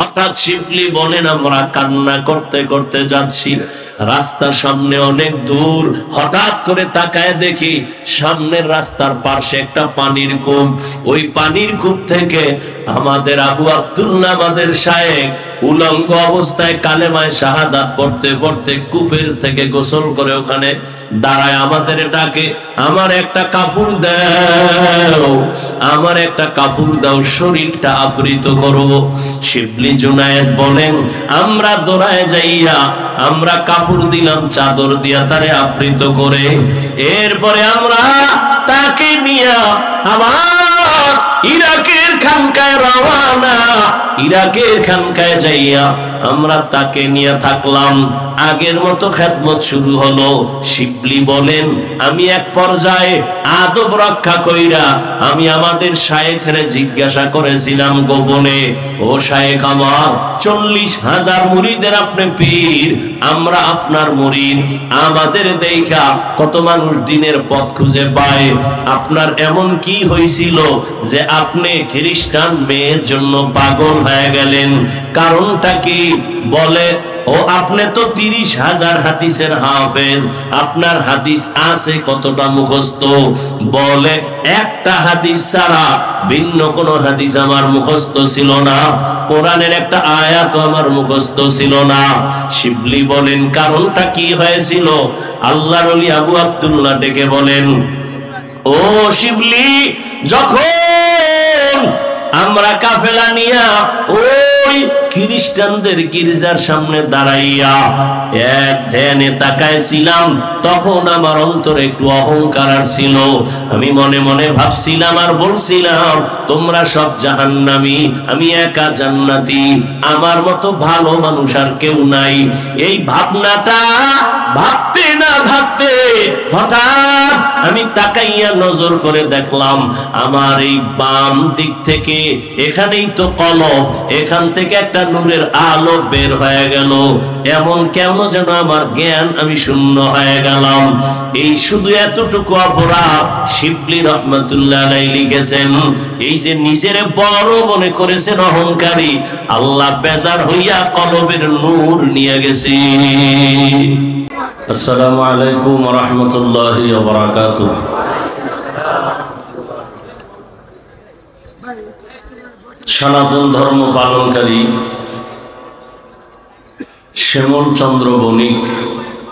হঠাৎ শিবলি বলেন, আমরা কান্না করতে করতে যাচ্ছি, রাস্তার সামনে অনেক দূর, হঠাৎ করে তাকায় দেখি সামনের রাস্তার পাশে একটা পানির কূপ। ওই পানির কূপ থেকে আমাদের আবু আব্দুল্লাহ, আমাদের শায়েখ, উলঙ্গ অবস্থায় কালেমায় শাহাদাত পড়তে পড়তে কূপের থেকে গোসল করে ওখানে দাঁড়ায় আমাদের ডাকে, আমার একটা কাপড় দাও, আমার একটা কাপড় দাও, শরীরটা আবৃত করো। শিবলি জুনায়েদ বলেন, আমরা দৌড়ায় যাইয়া আমরা কাপড় দিলাম, চাদর দিয়া তারে আবৃত করে। এরপরে আমরা তাকে নিয়ে আবার ইরাকের খানকায় রওয়ানা। ইরাকের খানকায় যাইয়া আমরা তাকে নিয়ে থাকলাম। আগের মতো খেদমত শুরু হলো। শিবলি বলেন, আমি এক পর্যায়ে আদব রক্ষা কইরা আমি আমাদের শায়েখরে জিজ্ঞাসা করেছিলাম গোপনে, ও শায়েখ আমার, 40,000 মুরিদের আপনি পীর, আমরা আপনার মুরিদ, আমাদের দেখা কত মানুষ দিনের পথ খুঁজে পায়, আপনার এমন কি হয়েছিল যে আপনি খ্রিস্টান মেয়ের জন্য পাগল হয়ে গেলেন? কারণটা কি? বলে, ও আপনি তো 30,000 হাদিসের হাফেজ, আপনার হাদিস আছে কতটা মুখস্থ? বলে, একটা হাদিস ছাড়া ভিন্ন কোন হাদিস আমার মুখস্থ ছিল না, কোরআনের একটা আয়াত আমার মুখস্থ ছিল না। শিবলি বলেন, কারণটা কি হয়েছিল? আল্লাহর ওলি আবু আব্দুল্লাহ ডেকে বলেন, ও শিবলি, যখন আমরা কাফেলা নিয়া ওই খ্রিস্টানদের গির্জার সামনে দাঁড়াইয়া এক ধ্যানে তাকাইছিলাম, তখন আমার অন্তরে একটু অহংকার ছিল। আমি মনে মনে ভাবছিলাম আর বলছিলাম, তোমরা সব জাহান্নামী, আমি একা জান্নাতি, আমার মতো ভালো মানুষ আর কেউ নাই। এই ভাবনাটা ভাবতে না ভাবতে হঠাৎ আমি তাকাইয়া নজর করে দেখলাম, আমার এই বাম দিক থেকে, এখানেই তো কলব, এখান থেকে একটা নূরের আলো বের হয়ে গেল। এমন কেন যেন আমার জ্ঞান, আমি শূন্য হয়ে গেলাম। এই শুধু এতটুকু অপরাধ শিবলি রহমাতুল্লাহ আলাইহি লিখেছেন। এই যে নিজের বড় মনে করেছেন অহংকারী, আল্লাহ বেজার হইয়া কলবের নূর নিয়ে গেছে। আসসালামু আলাইকুম ওয়া রাহমাতুল্লাহি ওয়া বারাকাতুহু। সনাতন ধর্ম পালনকারী শ্যামল চন্দ্র বণিক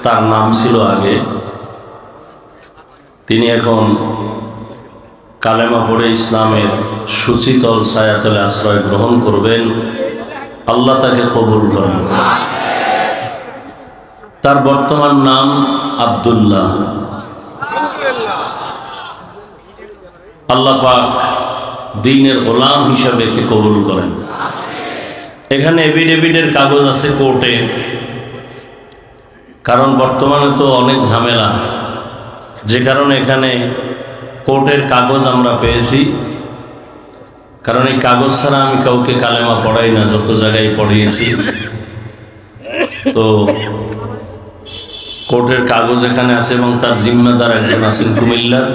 তার নাম ছিল আগে, তিনি এখন কালেমা পড়ে ইসলামের সুচিতল ছায়াতলে আশ্রয় গ্রহণ করবেন। আল্লাহ তাকে কবুল করেন। তার বর্তমান নাম আব্দুল্লাহ। আল্লাহ পাক দ্বীনের গোলাম হিসাবে একে কবুল করেন। এখানে এফিডেভিটের কাগজ আছে কোর্টে, কারণ বর্তমানে তো অনেক ঝামেলা, যে কারণে এখানে কোর্টের কাগজ আমরা পেয়েছি। কারণ এই কাগজ ছাড়া আমি কাউকে কালেমা পড়াই না, যত জায়গায় পড়িয়েছি। তো কোর্টের কাগজ এখানে আছে এবং তার জিম্মেদার একজন আছেন কুমিল্লার।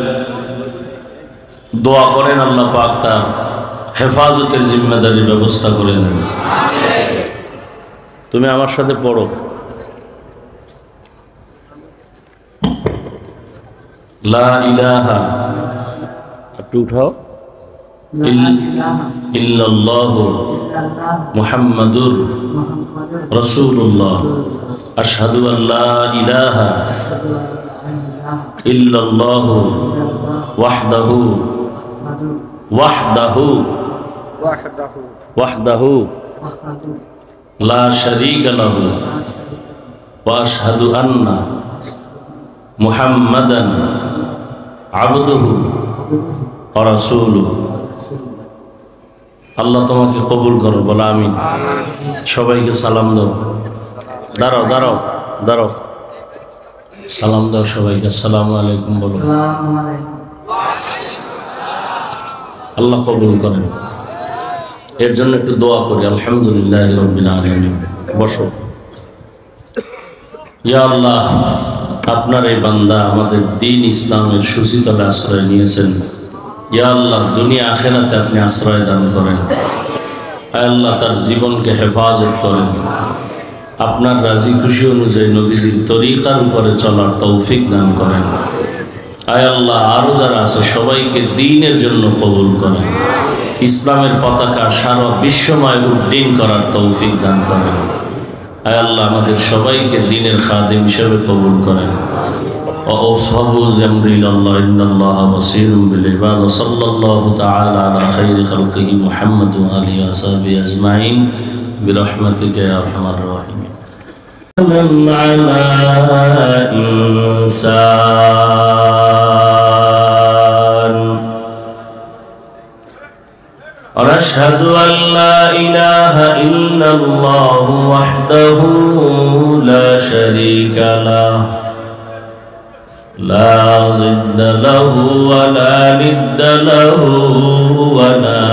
দোয়া করেন আল্লাহ পাক তার হেফাজতের জিম্মেদারির ব্যবস্থা করে দেন। তুমি আমার সাথে পড়ো। লা ইলাহা, একটু উঠাও, ইল্লাল্লাহু মুহাম্মাদুর রাসূলুল্লাহ, আশহাদু আল্লা ইলাহা ইল্লাল্লাহু ওয়াহদাহু ওয়াহদাহু ওয়াহদাহু লা শারীকা লাহু ওয়া আশহাদু আন্না মুহাম্মাদান আবদুহু ওয়া রাসূলুহু। আল্লাহ তোমাকে কবুল করো, বলো আমিন। সবাইকে সালাম দাও। দাঁড়াও দাঁড়াও দাঁড়াও, সালাম দাও সবাইকে। আসসালামু আলাইকুম বলো। আল্লাহ কবুল করেন। এর জন্য একটু দোয়া করি। আলহামদুলিল্লাহি রাব্বিল আলামিন। বসো। ইয়া আল্লাহ, আপনার এই বান্দা আমাদের দ্বীন ইসলামের সুচিতলে আশ্রয় নিয়েছেন। ইয়া আল্লাহ, দুনিয়া আখিরাতে আপনি আশ্রয় দান করেন। আল্লাহ তার জীবনকে হেফাজত করেন, আপনার রাজি খুশি অনুযায়ী নবীজির তরিকার উপরে চলার তৌফিক দান করেন। আয় আল্লাহ, আরো যারা আছে সবাইকে দ্বীনের জন্য কবুল করেন, ইসলামের পতাকা সারা বিশ্বময় উড্ডীন করার তৌফিক দান করেন। আয় আল্লাহ, আমাদের সবাইকে দ্বীনের খাদিম হিসেবে কবুল করেন। وأوصفوا زمر إلى الله إن الله بصير بالعباد وصلى الله تعالى على خير خلقه محمد وآله وصحبه أجمعين برحمتك يا أرحم الراحمين. على إنسان ونشهد أن لا إله إلا الله وحده لا شريك له لا ضد له ولا ند له ولا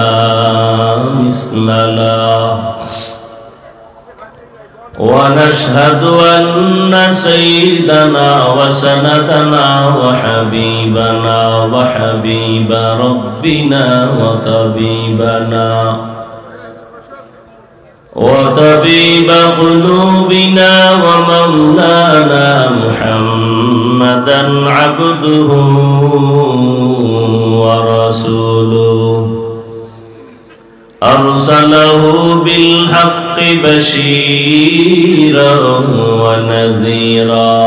مثل له ونشهد أن سيدنا وسندنا وحبيبنا وحبيب ربنا وطبيب قلوبنا ومولانا محمدا عبده ورسوله أرسله بالحق بشيرا ونذيرا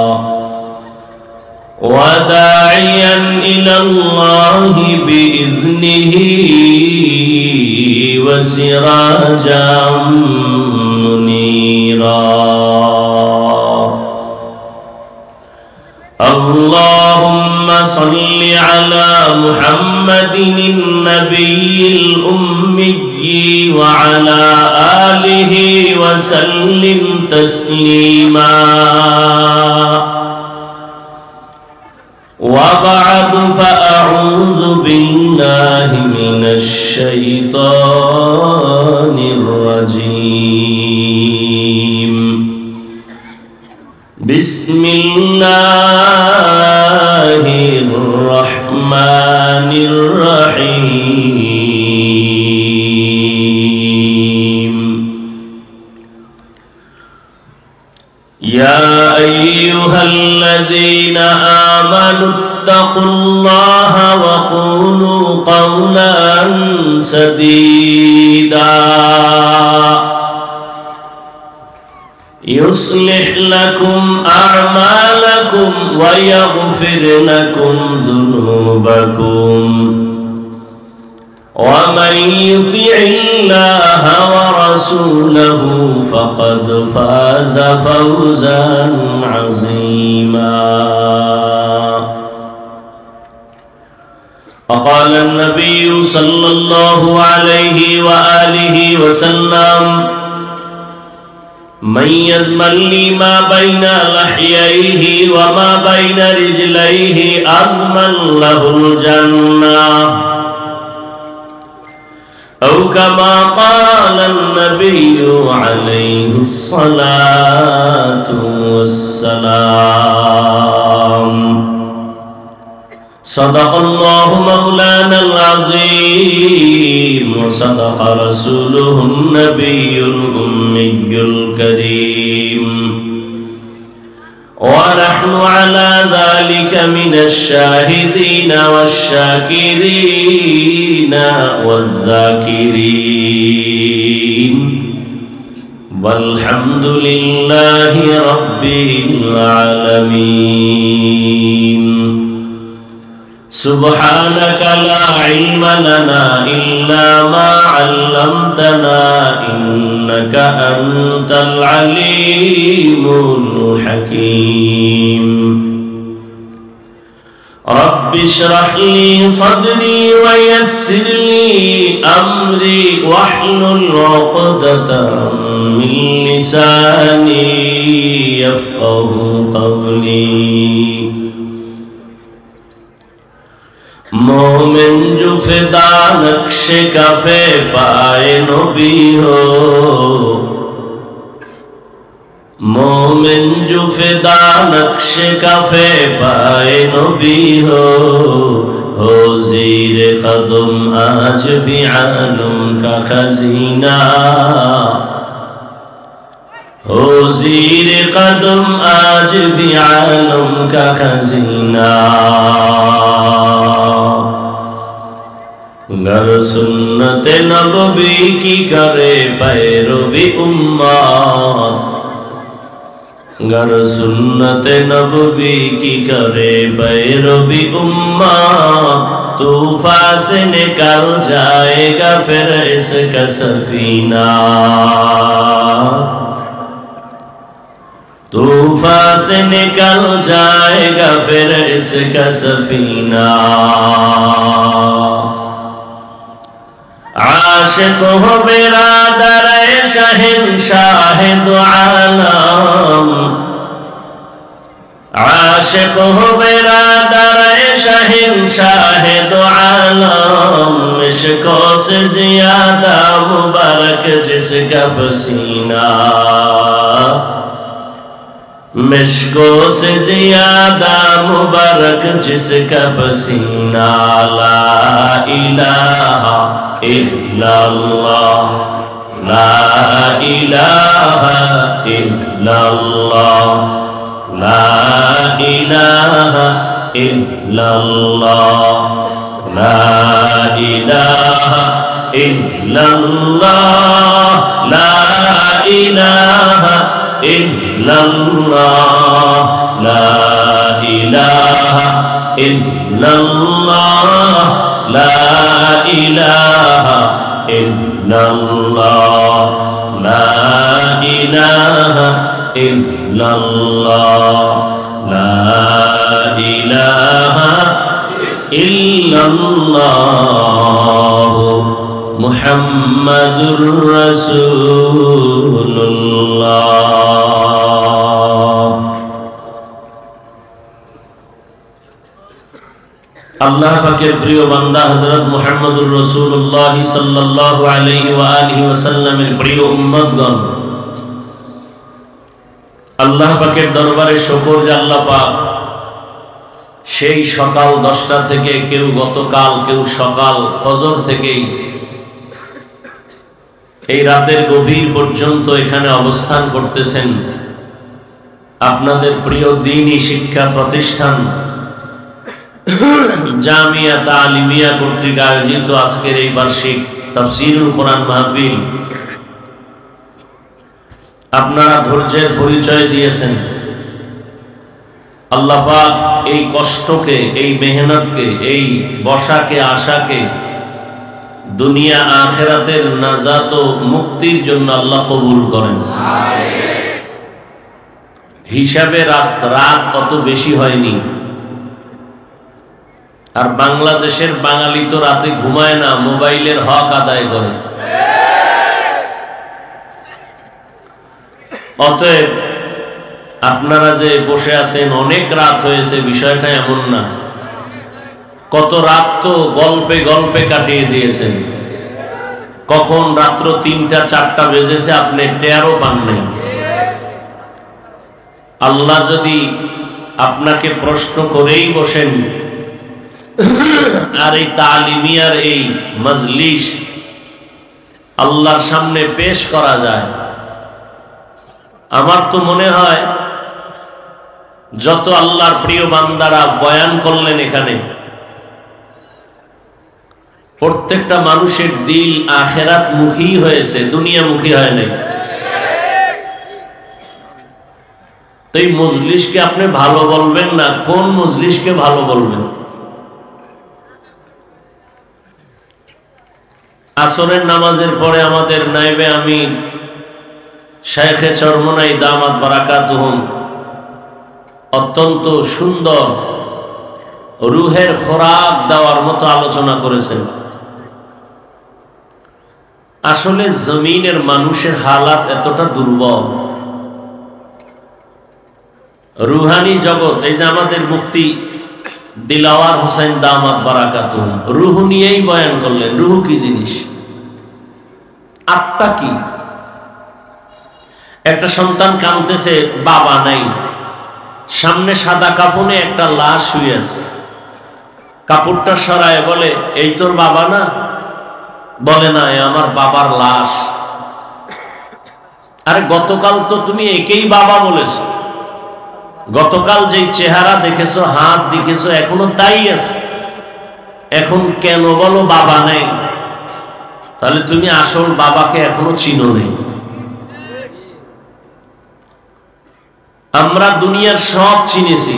وداعيا إلى الله بإذنه وسراجا منيرا اللهم صل على محمد النبي الأمي وعلى آله وسلم تسليما وبعد فأعوذ بالله من الشيطان الرجيم بسم الله الرحمن الرحيم يا أيها الذين آمنوا اتقوا الله وقولوا قولا سديدا يصلح لكم أعمالكم ويغفر لكم ذنوبكم ومن يطع الله ورسوله فقد فاز فوزا عظيما. وقال النبي صلى الله عليه وآله وسلم من يزمن لي ما بين لحييه وما بين رجليه أزمن له الجنة أو كما قال النبي عليه الصلاة والسلام. صدق الله مولانا العظيم وصدق رسوله النبي الأمي الكريم ونحن على ذلك من الشاهدين والشاكرين والذاكرين والحمد لله رب العالمين. سبحانك لا علم لنا إلا ما علمتنا إنك أنت العليم الحكيم. رب اشرح لي صدري ويسر لي أمري واحلل عقدة من لساني يفقه قولي. मोमिन जो फिदा नक्शे कफे पाए नबी हो, मोमिन जो फिदा नक्शे कफे पाए नबी हो, हो ज़ीर कदम आज भी आलम का खजीना, हो ज़ीर कदम आज भी आलम का खजीना। गर सुन्नत नबवी की करे पैरवी उम्मत, गर सुन्नत नबवी की करे पैरवी उम्मत, तूफान से निकल जाएगा फिर इसका सफीना, तूफान से निकल जाएगा फिर इसका सफीना। आशिक हो बिरादर शहंशाह दो आलम, आशिक हो बिरादर शहंशाह दो आलम, इश्कों से ज्यादा मुबारक जिसका पसीना, मिश्कों से ज्यादा मुबारक जिसका पसीना। ला इलाहा इल्लल्लाह, ला इलाहा इल्लल्लाह, ला इलाहा इल्लल्लाह, ला इलाहा इल्लल्लाह, ला इलाहा इल्लल्लाह, ला इलाहा इल्लल्लाह, ला इलाहा इल्लल्लाह, ला इलाहा इल्लल्लाह, ला इलाहा इल्लल्लाह, मुहम्मदुर रसूलुल्लाह। আল্লাহ পাকের প্রিয় বান্দা হযরত মুহাম্মদুর রাসূলুল্লাহ সাল্লাল্লাহু আলাইহি ওয়া আলিহি ওয়াসাল্লামের প্রিয় উম্মতগণ, আল্লাহ পাকের দরবারে শুকর যে আল্লাহ পাক সেই সকাল 10টা থেকে, কেউ গতকাল, কেউ সকাল ফজর থেকেই এই রাতের গভীর পর্যন্ত এখানে অবস্থান করতেছেন। আপনাদের প্রিয় দ্বীনি শিক্ষা প্রতিষ্ঠান জামিয়া তালিমিয়া কর্তৃক আয়োজিত আজকের এই বার্ষিক তাফসীরুল কোরআন মাহফিল, আপনারা ধৈর্যের পরিচয় দিয়েছেন। আল্লাহ পাক এই কষ্টকে, এই মেহনতকে, এই বসাকে, আশাকে দুনিয়া আখিরাতের নাজাত ও মুক্তির জন্য আল্লাহ কবুল করেন। হিসাবে রাত অত বেশি হয়নি, আর বাংলাদেশের বাঙালি তো রাতে ঘুমায় না, মোবাইলের হক আদায় করে। অতএব আপনারা যে বসে আছেন, অনেক রাত হয়েছে, বিষয়টা এমন না। কত রাত তো গল্পে গল্পে কাটিয়ে দিয়েছেন, কখন রাত্র 3টা 4টা বেজেছে আপনি টেরও পান নাই। আল্লাহ যদি আপনাকে প্রশ্ন করেই বসেন আর এই তালিমিয়ার এই মজলিস আল্লাহর সামনে পেশ করা যায়, আমার তো মনে হয় যত আল্লাহর প্রিয় বান্দারা বয়ান করলেন এখানে, প্রত্যেকটা মানুষের দিল আখিরাত মুখী হয়েছে, দুনিয়া মুখী হয় নাই। তো এই মজলিসকে আপনি ভালো বলবেন না, কোন মজলিসকে ভালো বলবেন? আসরের নামাজের পরে আমাদের নায়েবে আমির শাইখে চরমনাই দামাত বারাকাতুহুম অত্যন্ত সুন্দর রুহের খোরাক দেওয়ার মতো আলোচনা করেছেন। আসলে জমিনের মানুষের হালাত এতটা দুর্বল, রুহানি জগৎ, এই যে আমাদের মুফতি দিলাওয়ার হোসেন দামাত বারাকাতুহুম রুহ নিয়েই বয়ান করলেন। রুহ কি জিনিস, আত্মা কি? একটা সন্তান কাঁদতেছে, বাবা নাই, সামনে সাদা কাফনে একটা লাশ শুয়ে আছে, কাপড়টা সরায় বলে, এই তোর বাবা না? বলে না, এ আমার বাবার লাশ। আরে গতকাল তো তুমি একেই বাবা বলেছো, গতকাল যেই চেহারা দেখেছো, হাত দেখেছো, এখনো তাই আছে, এখন কেন বলো বাবা নেই? তাহলে তুমি আসল বাবাকে এখনো চিনো নেই। আমরা দুনিয়ার সব চিনেছি,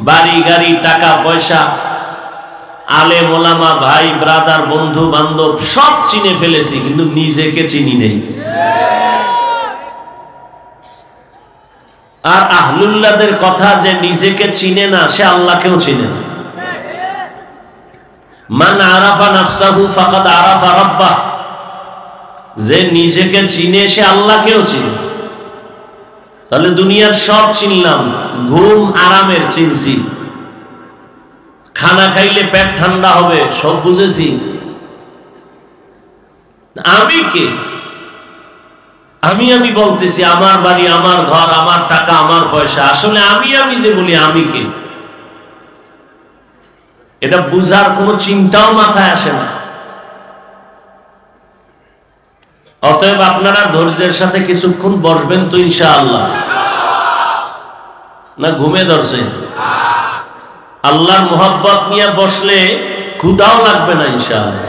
বাড়ি গাড়ি টাকা পয়সা, আলেম ওলামা ভাই ব্রাদার বন্ধু বান্ধব সব চিনে ফেলেছি, কিন্তু নিজেকে চিনি নেই। আর আহলুল্লাহদের কথা, যে নিজেকে চিনে না সে আল্লাহকেও চিনে না। মান আরাফা নাফসাহু ফাকাদ আরাফা রাব্বাহ, যে নিজেকে চিনে সে আল্লাহকেও চিনে। তাহলে দুনিয়ার সব চিনলাম, ঘুম আরামের চিনছি, খানা খাইলে পেট ঠান্ডা হবে সব বুঝেছি। আমি কে? আমি বলতেছি আমার বাড়ি, আমার ঘর, আমার টাকা, আমার পয়সা। আসলে আমি যে বলি আমি কে, এটা বুঝার কোনো চিন্তাও মাথায় আসে না। অতএব আপনারা ধৈর্যের সাথে কিছুক্ষণ বসবেন তো ইনশাআল্লাহ? না ঘুমে ধরছে? আল্লাহর মোহাব্বত নিয়ে বসলে ক্ষুধাও লাগবে না ইনশাআল্লাহ।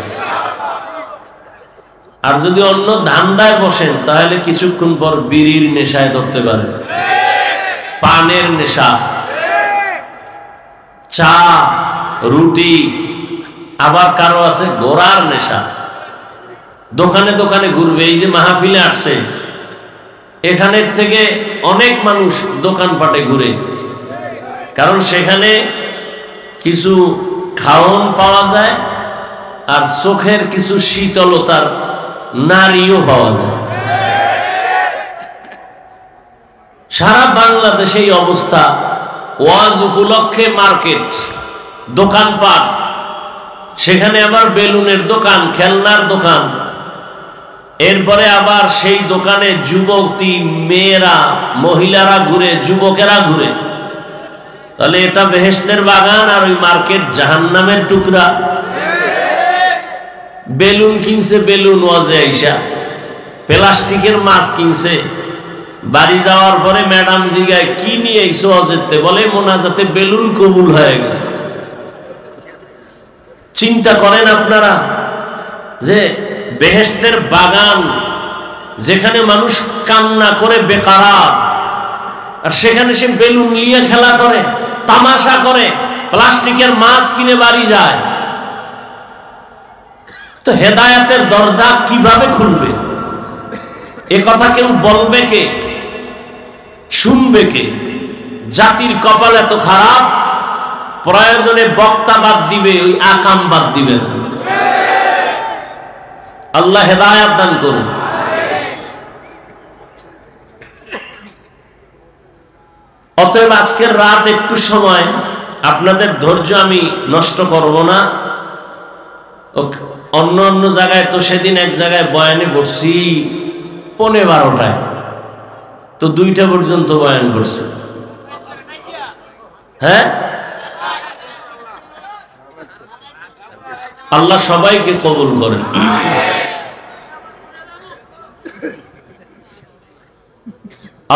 আর যদি অন্য ধান্দায় বসেন তাহলে কিছুক্ষণ পর বিড়ির নেশায় ধরতে পারেন, পানের নেশা, চা রুটি, আবার কারো আছে ঘোড়ার নেশা, দোকানে দোকানে ঘুরবে। এই যে মাহফিলে আসছে, এখানের থেকে অনেক মানুষ দোকানপাটে ঘুরে, কারণ সেখানে কিছু খাওন পাওয়া যায় আর চোখের কিছু শীতলতার নারীও পাওয়া যায়। সারা বাংলাদেশে এই অবস্থা। ওয়াজ উপলক্ষে মার্কেট, দোকানপাট, সেখানে আবার বেলুনের দোকান, খেলনার দোকান, এরপরে আবার সেই দোকানে যুবতী মেয়েরা, মহিলারা ঘুরে, যুবকেরা ঘুরে। তাহলে এটা বেহেশতের বাগান আর ওই মার্কেট জাহান্নামের টুকরা। বেলুন কিনছে, বেলুন ওয়াজে আইসা, প্লাস্টিকের মাছ কিনছে, বাড়ি যাওয়ার পরে ম্যাডাম জিগায় কি নিয়ে আইসো ওয়াজেতে? বলে মোনাজাতে বেলুন কবুল হয়ে গেছে। চিন্তা করেন আপনারা যে বেহেশতের বাগান, যেখানে মানুষ কান্না করে বেকারাত, আর সেখানে সে বেলুন নিয়ে খেলা করে, তামাশা করে, প্লাস্টিকের মাছ কিনে বাড়ি যায়। তো হেদায়েতের দরজা কিভাবে খুলবে? এ কথা কেউ বলবে কে? শুনবে কে? জাতির কপাল এত খারাপ, প্রয়োজনে বক্তা বাদ দিবে, ওই আকাম বাদ দিবে না। আল্লাহ হেদায়েত দান করুন। অতএব আজকের রাত একটু সময় আপনাদের ধৈর্য আমি নষ্ট করব না। অন্য অন্য জায়গায় তো সেদিন এক জায়গায় বয়ানে বসছি 12:15, তো 2টা পর্যন্ত বয়ান করছি। হ্যাঁ, আল্লাহ সবাইকে কবুল করেন।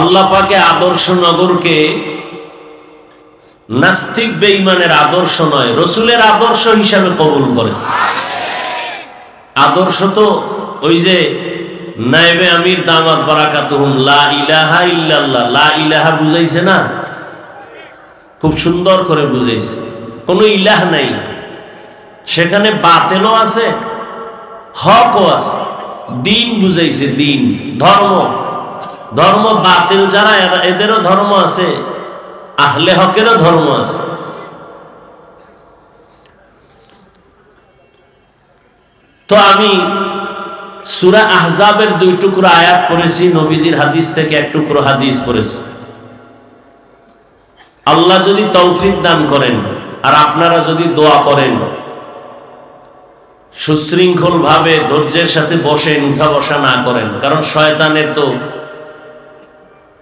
আল্লাহ পাকে আদর্শ নগরকে নাস্তিক বেঈমানের আদর্শ নয়, রসুলের আদর্শ হিসাবে কবুল করেন। আদর্শ তো ওই যে নায়েবে আমির দামাত বারাকাতুহুম লা ইলাহা ইল্লাল্লাহ, লা ইলাহা বুঝাইছে না, খুব সুন্দর করে বুঝাইছে। কোনো ইলাহ নাই, সেখানে বাতিলও আছে, হকও আছে। দিন বুঝাইছে, দিন, ধর্ম। ধর্ম বাতিল যারা, এদেরও ধর্ম আছে, আহলে হকেরও ধর্ম আছে। তো আমি সূরা আহজাবের 2 টুকরো আয়াত পড়েছি, নবীজির হাদিস থেকে 1 টুকরো হাদিস পড়েছি। আল্লাহ যদি তৌফিক দান করেন আর আপনারা যদি দোয়া করেন, সুশৃঙ্খল ভাবে ধৈর্যের সাথে বসেন, উঠা বসা না করেন, কারণ শয়তানের তো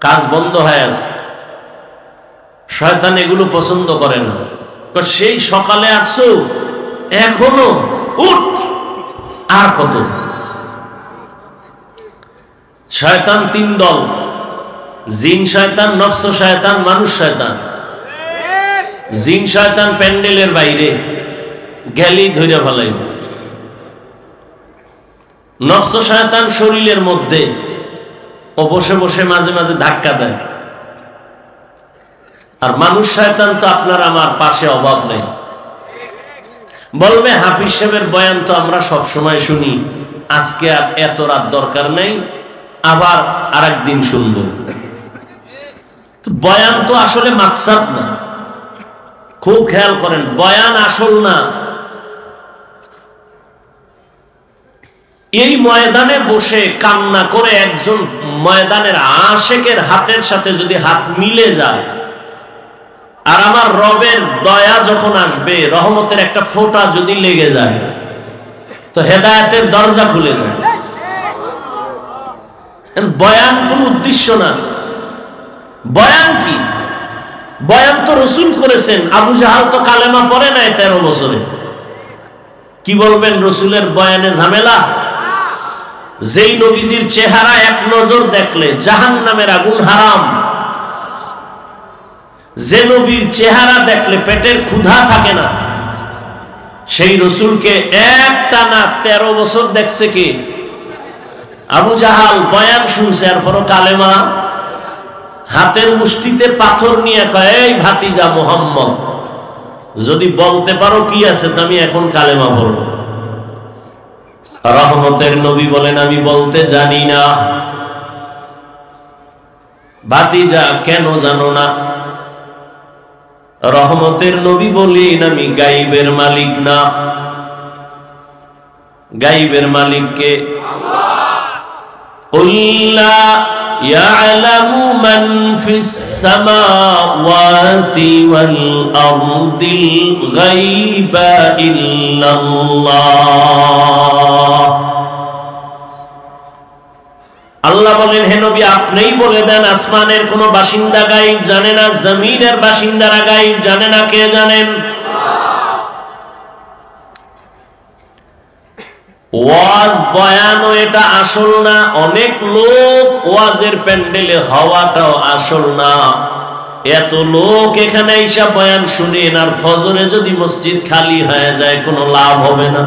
কাজ বন্ধ হয়ে আছে। শয়তান এগুলো পছন্দ করে না। সেই সকালে আসছো, এখনো উঠ, আর কত? শয়তান তিন দল, জিন শয়তান, নফস শয়তান, মানুষ শয়তান। জিন শয়তান প্যান্ডেলের বাইরে গেলি ধরে ফেলাইব, নফস শয়তান শরীরের মধ্যে, ও বসে বসে মাঝে মাঝে ধাক্কা দেয়। আর মানুষ শয়তান তো আপনার আমার পাশে অভাব নেই, বলবে হাফিজ সাহেবের বয়ান তো আমরা সব সময় শুনি, আজকে আর এত রাত দরকার নেই, আবার আরেকদিন শুনবো। বয়ান তো আসলে মাকসাদ না, খুব খেয়াল করেন, বয়ান আসল না। এই ময়দানে বসে কান্না করে একজন ময়দানের আশেকের হাতের সাথে যদি হাত মিলে যায়, আর আমার রবের দয়া যখন আসবে, রহমতের একটা ফোঁটা যদি লেগে যায়, তো হেদায়েতের দরজা খুলে যায়। বয়ান কোন উদ্দেশ্য না। বয়ান কি? বয়ান তো রসুল করেছেন। আবু জাহাল তো কালেমা পড়ে নাই 13 বছরে, কি বলবেন রসুলের বয়ানে ঝামেলা? যেই নবীজির চেহারা এক নজর দেখলে জাহান্নামের আগুন হারাম, যে নবীর চেহারা দেখলে পেটের ক্ষুধা থাকে না, সেই রসুলকে একটানা 13 বছর দেখছে কি? আবু জাহাল। বয়ান শুনছে আর পরও কালেমা। হাতের মুষ্টিতে পাথর নিয়ে কয়, এই ভাতিজা মুহাম্মদ, যদি বলতে পারো কি আছে তো আমি এখন কালেমা পড়ব। রহমতের নবী বলেন, আমি বলতে জানি না। ভাতিজা কেন জানো না? রহমতের নবী বলেন, আমি গাইবের মালিক না। গাইবের মালিককে আল্লাহ। يعلم من في السماوات والأرض الغيب إلا الله। আল্লাহ বলেন, হে নবী আপনিই বলে দেন, আসমানের কোন বাসিন্দা গায়েব জানে না, জমিনের বাসিন্দারা গায়েব জানে না। কে জানেন? ওয়াজ বয়ানও এটা আসল না। অনেক লোক ওয়াজের প্যান্ডেলে হওয়াটাও আসল না। এত লোক এখানে এসে বয়ান শুনেন, আর ফজরে যদি মসজিদ খালি হয়ে যায় কোনো লাভ হবে না।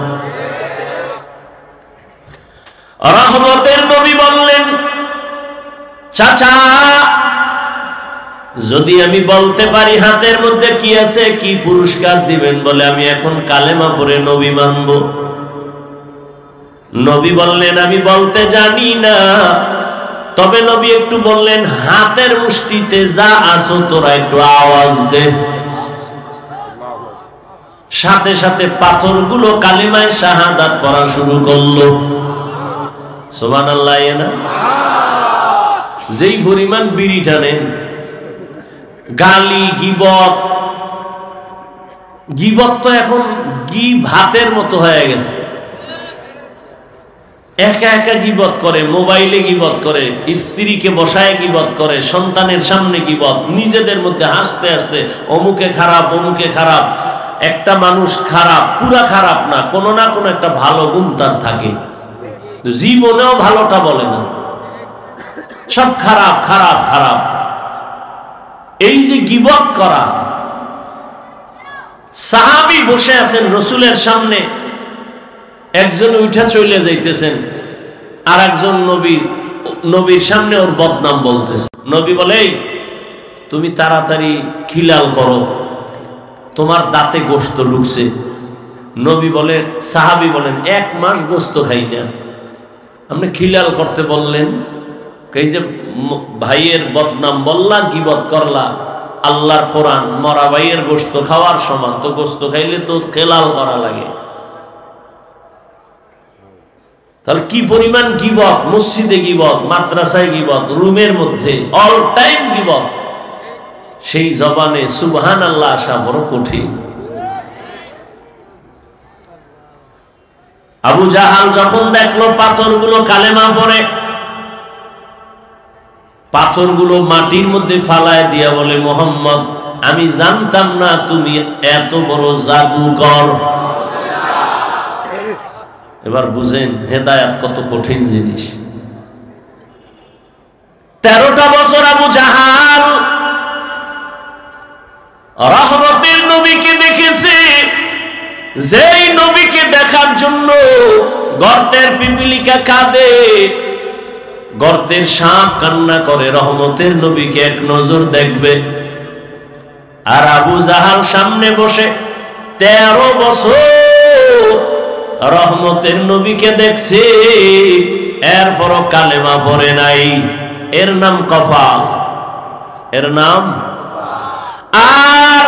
রহমতের নবী বললেন, চাচা যদি আমি বলতে পারি হাতের মধ্যে কি আছে, কি পুরস্কার দিবেন? বলে, আমি এখন কালেমা পড়ে নবী মানব। নবী বললেন, আমি বলতে জানি না। তবে নবী একটু বললেন, হাতের মুষ্টিতে যা আছো তোরা একটু আওয়াজ দে। সাথে সাথে পাথরগুলো কালিমায়ে শাহাদাত পড়া শুরু করলো। সুবহানাল্লাহ। না যেই পরিমাণ বিড়ি টানেন, গালি গীবত, গীবত তো এখন ভাতের মতো হয়ে গেছে। একা একা গীবত করে, মোবাইলে গীবত করে, স্ত্রীকে বসায় গীবত করে, সন্তানের সামনে গীবত, নিজেদের মধ্যে হাসতে হাসতে অমুকে খারাপ, অমুকে খারাপ। একটা মানুষ খারাপ, পুরা খারাপ না, কোনো না কোনো একটা ভালো গুণ তার থাকে, জীবনেও ভালোটা বলে না, সব খারাপ খারাপ খারাপ। এই যে গীবত করা। সাহাবী বসে আছেন রসুলের সামনে, একজন উঠা চলে যাইতেছেন, আর একজন নবীর সামনে ওর বদনাম বলতেছে। নবী বলে, তুমি তাড়াতাড়ি খিলাল করো, তোমার দাঁতে গোশত ঢুকছে। নবী বলে, সাহাবী বলেন, 1 মাস গোশত খাই না, আপনি খিলাল করতে বললেন? এই যে ভাইয়ের বদনাম বললা, গীবত করলা, আল্লাহর কোরআন মরা ভাইয়ের গোশত খাওয়ার সমান, তো গোশত খাইলে তো খেলাল করা লাগে। তাহলে কি পরিমাণ গীবত! মসজিদে গীবত, মাদ্রাসায় গীবত, রুমের মধ্যে অল টাইম গীবত। সেই জবানে সুবহানাল্লাহ আসা বড় কঠিন। আবু জাহাল যখন দেখলো পাথরগুলো কালেমা পড়ে, পাথরগুলো মাটির মধ্যে ফালায় দিয়া বলে, মুহাম্মদ আমি জানতাম না তুমি এত বড় জাদুকর। এবার বুঝেন হেদায়েত কত কঠিন জিনিস। 13টা বছর আবু জাহাল রহমতের নবীকে দেখেছে, যেই নবীকে দেখার জন্য গর্তের পিপিলিকা কাঁদে, গর্তের সাপ কান্না করে, রহমতের নবীকে এক নজর দেখবে। আর আবু জাহাল সামনে বসে 13 বছর রহমতের নবীকে দেখছে, এরপরও কালেমা পড়ে নাই। এর নাম কফাল, এর নাম। আর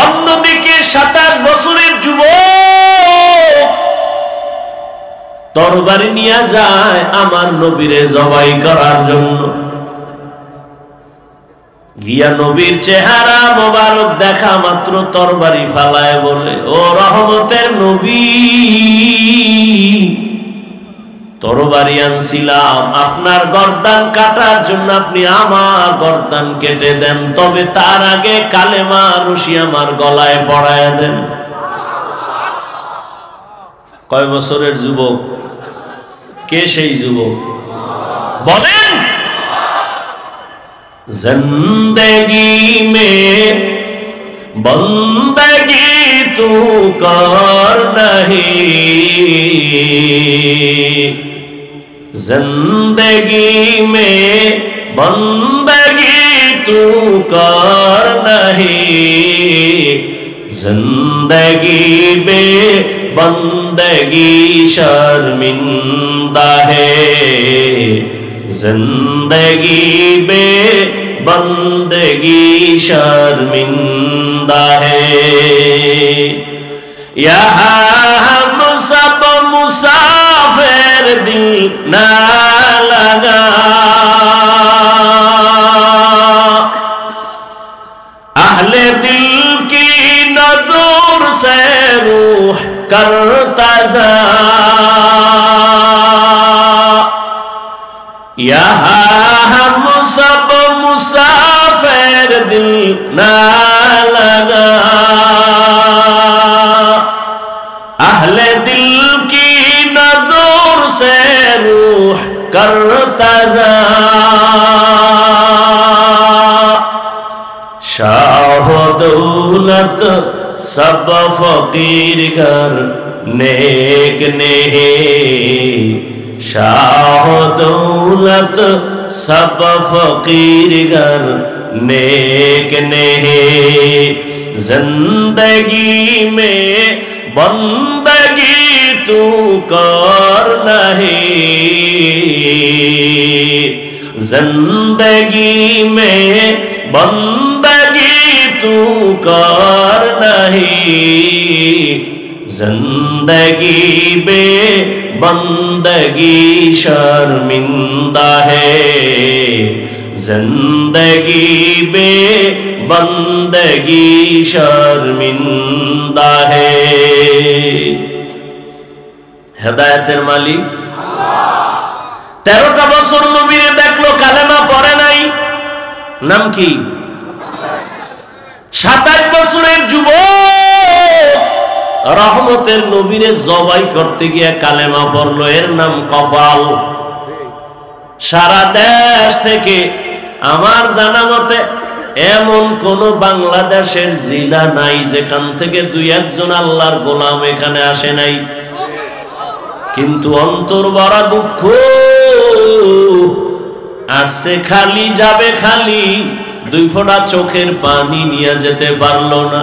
অন্যদিকে 27 বছরের যুবক তরবারি নিয়ে যায় আমার নবীরে জবাই করার জন্য। গিয়া নবীর চেহারা মোবারক দেখা মাত্র তরবারি ফালায় বলে, ও রহমতের নবী, তরবারি আনছিলাম আপনার গর্দান কাটার জন্য, আপনি আমার গর্দান কেটে দেন, তবে তার আগে কালেমা রশি আমার গলায় পড়ায় দেন। কয় বছরের যুবক? কে সেই যুবক বলেন? জিন্দেগি মে বন্দগি তু কর নহি, जिंदगी में बंदगी तू कर नहीं, जिंदगी में बंदगी शर्मिंदा है, जिंदगी में बंदगी शर्मिंदा है। यहाँ हम सब मुसाफिर दिल ना लगा, अहले दिल की नजर से रूह करता जा, यहाँ हम सब मुसाफिर दिल ना लगा, अहले दिल की नजर से रूह करता जा, शाह दौलत सब फकीर घर नेक नहीं, शाह दौलत सब फकीर घर नेक नहीं, जिंदगी में बंदगी तू कर नहीं, जिंदगी में बंदगी तू कर नहीं, जिंदगी में बंदगी शर्मिंदा है, जिंदगी में बंदगी शर्मिंदा है। হেদায়েতের মালিক আল্লাহ। 13টা বছর নবীরে দেখলো, কালেমা পড়ে নাই, নাম কি? 27 বছরের যুবক রহমতের নবীরে জবাই করতে গিয়ে কালেমা পড়লো, এর নাম কফাল। সারা দেশ থেকে আমার জানা মতে এমন কোন বাংলাদেশের জেলা নাই যেখান থেকে 2-1 জন আল্লাহর গোলাম এখানে আসে নাই, কিন্তু অন্তর ভরা দুঃখ, আসছে খালি যাবে খালি, 2 ফোঁটা চোখের পানি নিয়ে যেতে পারলো না।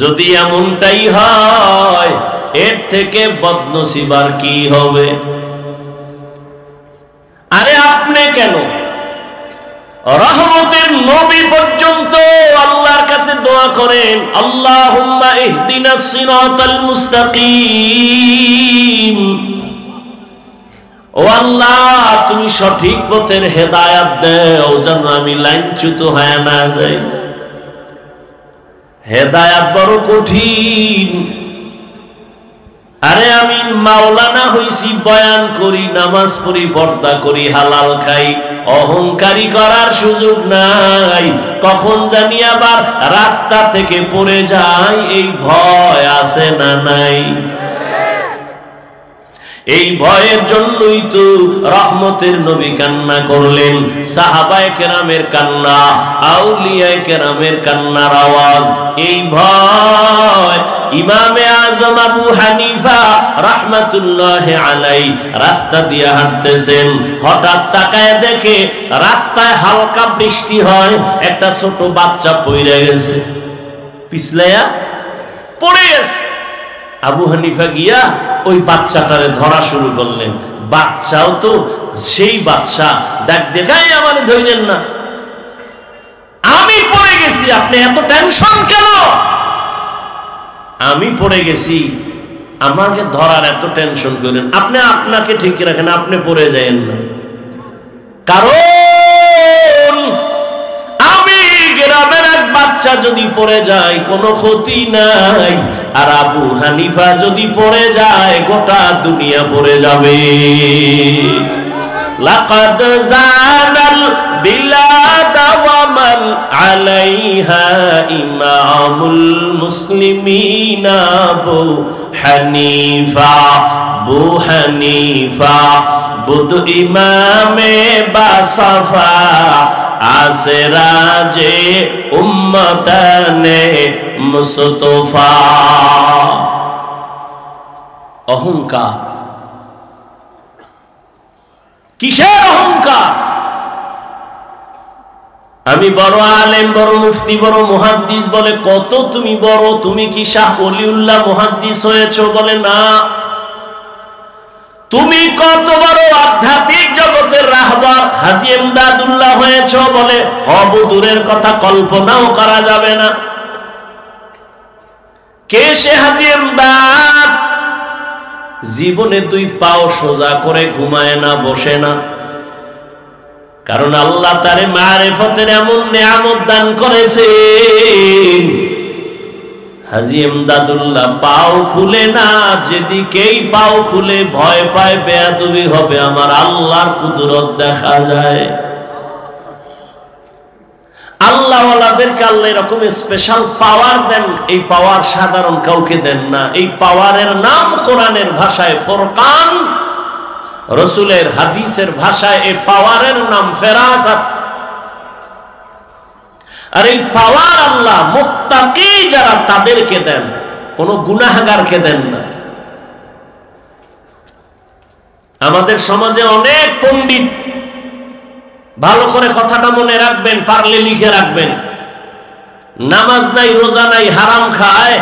যদি এমনটাই হয়, এর থেকে বদনসিব আর কি হবে? আরে আপনি কেন, রহমতের নবী পর্যন্ত আল্লাহর কাছে দোয়া করেন, আল্লাহুম্মা ইহদিনাস সিরাতাল মুস্তাকিম, ও আল্লাহ তুমি সঠিক পথের হেদায়েত দাও যেন আমি লাইনচ্যুত হয়ে না যাই। হেদায়েত বড় কঠিন। আরে আমি মাওলানা হইছি, বয়ান করি, নামাজ পড়ি, পর্দা করি, হালাল খাই, অহংকারী করার সুযোগ নাই। কখন জানি আবার রাস্তা থেকে পড়ে যাই, এই ভয় আছে না নাই? এই ভয়ের জন্যই তো রহমতের নবী কান্না করলেন। সাহাবায়ে কেরামের কান্না, আউলিয়ায়ে কেরামের কান্নার আওয়াজ, এই ভয়। ইমামে আজম আবু হানিফা রাহমাতুল্লাহি আলাইহি রাস্তা দিয়ে হাঁটতেছেন, হঠাৎ তাকায় দেখে রাস্তায় হালকা বৃষ্টি হয়, একটা ছোট বাচ্চা পড়ে গেছে, পিছলাইয়া পড়ে গেছে। আবু হানিফা গিয়া ওই বাচ্চাটারে ধরা শুরু করলেন। বাচ্চাও তো সেই বাচ্চা, দেখ দেখাই আমার ধইলেন না, আমি পড়ে গেছি, আপনি এত টেনশন কেন? আমি পড়ে গেছি, আমাকে ধরার এত টেনশন করেন, আপনি আপনাকে ঠিক রাখেন, আপনি পড়ে যায়েন না। কারণ আমি গ্রামের এক বাচ্চা যদি পড়ে যায় কোনো ক্ষতি নাই, আর আবু হানিফা যদি পড়ে যায় গোটা দুনিয়া পড়ে যাবে। লাকাদ জানাল বিলাদ ওয়া মান আলাইহা ইমামুল মুসলিমিনা আবু হানিফা। আবু হানিফা বুদ ইমামে বাসাফা, আসরাজে উম্মতানে মুস্তফা। অহংকার, কিসের অহংকার? আমি বড় আলেম, বড় মুফতি, বড় মুহাদ্দিস, বলে কত তুমি বড়, তুমি কি শাহ ওলিউল্লাহ মুহাদ্দিস হয়েছো? বলে না। তুমি কত বড় আধ্যাত্মিক জগতের রাহবার হাজী ইমদাদুল্লাহ হয়েছো? বলে হব দূরের কথা, কল্পনাও করা যাবে না। কে সে হাজী ইমদাদ? জীবনে দুই পাও সোজা করে ঘুমায় না, বসে না, কারণ আল্লাহ তারে মারিফতের এমন নেয়ামত দান করেছেন। হাজী ইমদাদুল্লাহ পাও খুলে না, যেদিকেই পাও খুলে ভয় পায় বেয়াদবি হবে, আমার আল্লাহর কুদরত দেখা যায়। আল্লাহ ওয়ালাদেরকে আল্লাহ এরকম স্পেশাল পাওয়ার দেন, এই পাওয়ার সাধারণ কাউকে দেন না। এই পাওয়ারের নাম কোরআনের ভাষায় ফুরকান, রাসূলের হাদিসের ভাষায় এই পাওয়ারের নাম ফেরাসাত। আর এই পাওয়ার আল্লাহ মুত্তাকি যারা তাদেরকে দেন, কোন গুনাহগারকে দেন না। আমাদের সমাজে অনেক পণ্ডিত, ভালো করে কথাটা মনে রাখবেন, পারলে লিখে রাখবেন, নামাজ নাই, রোজা নাই, হারাম খায়,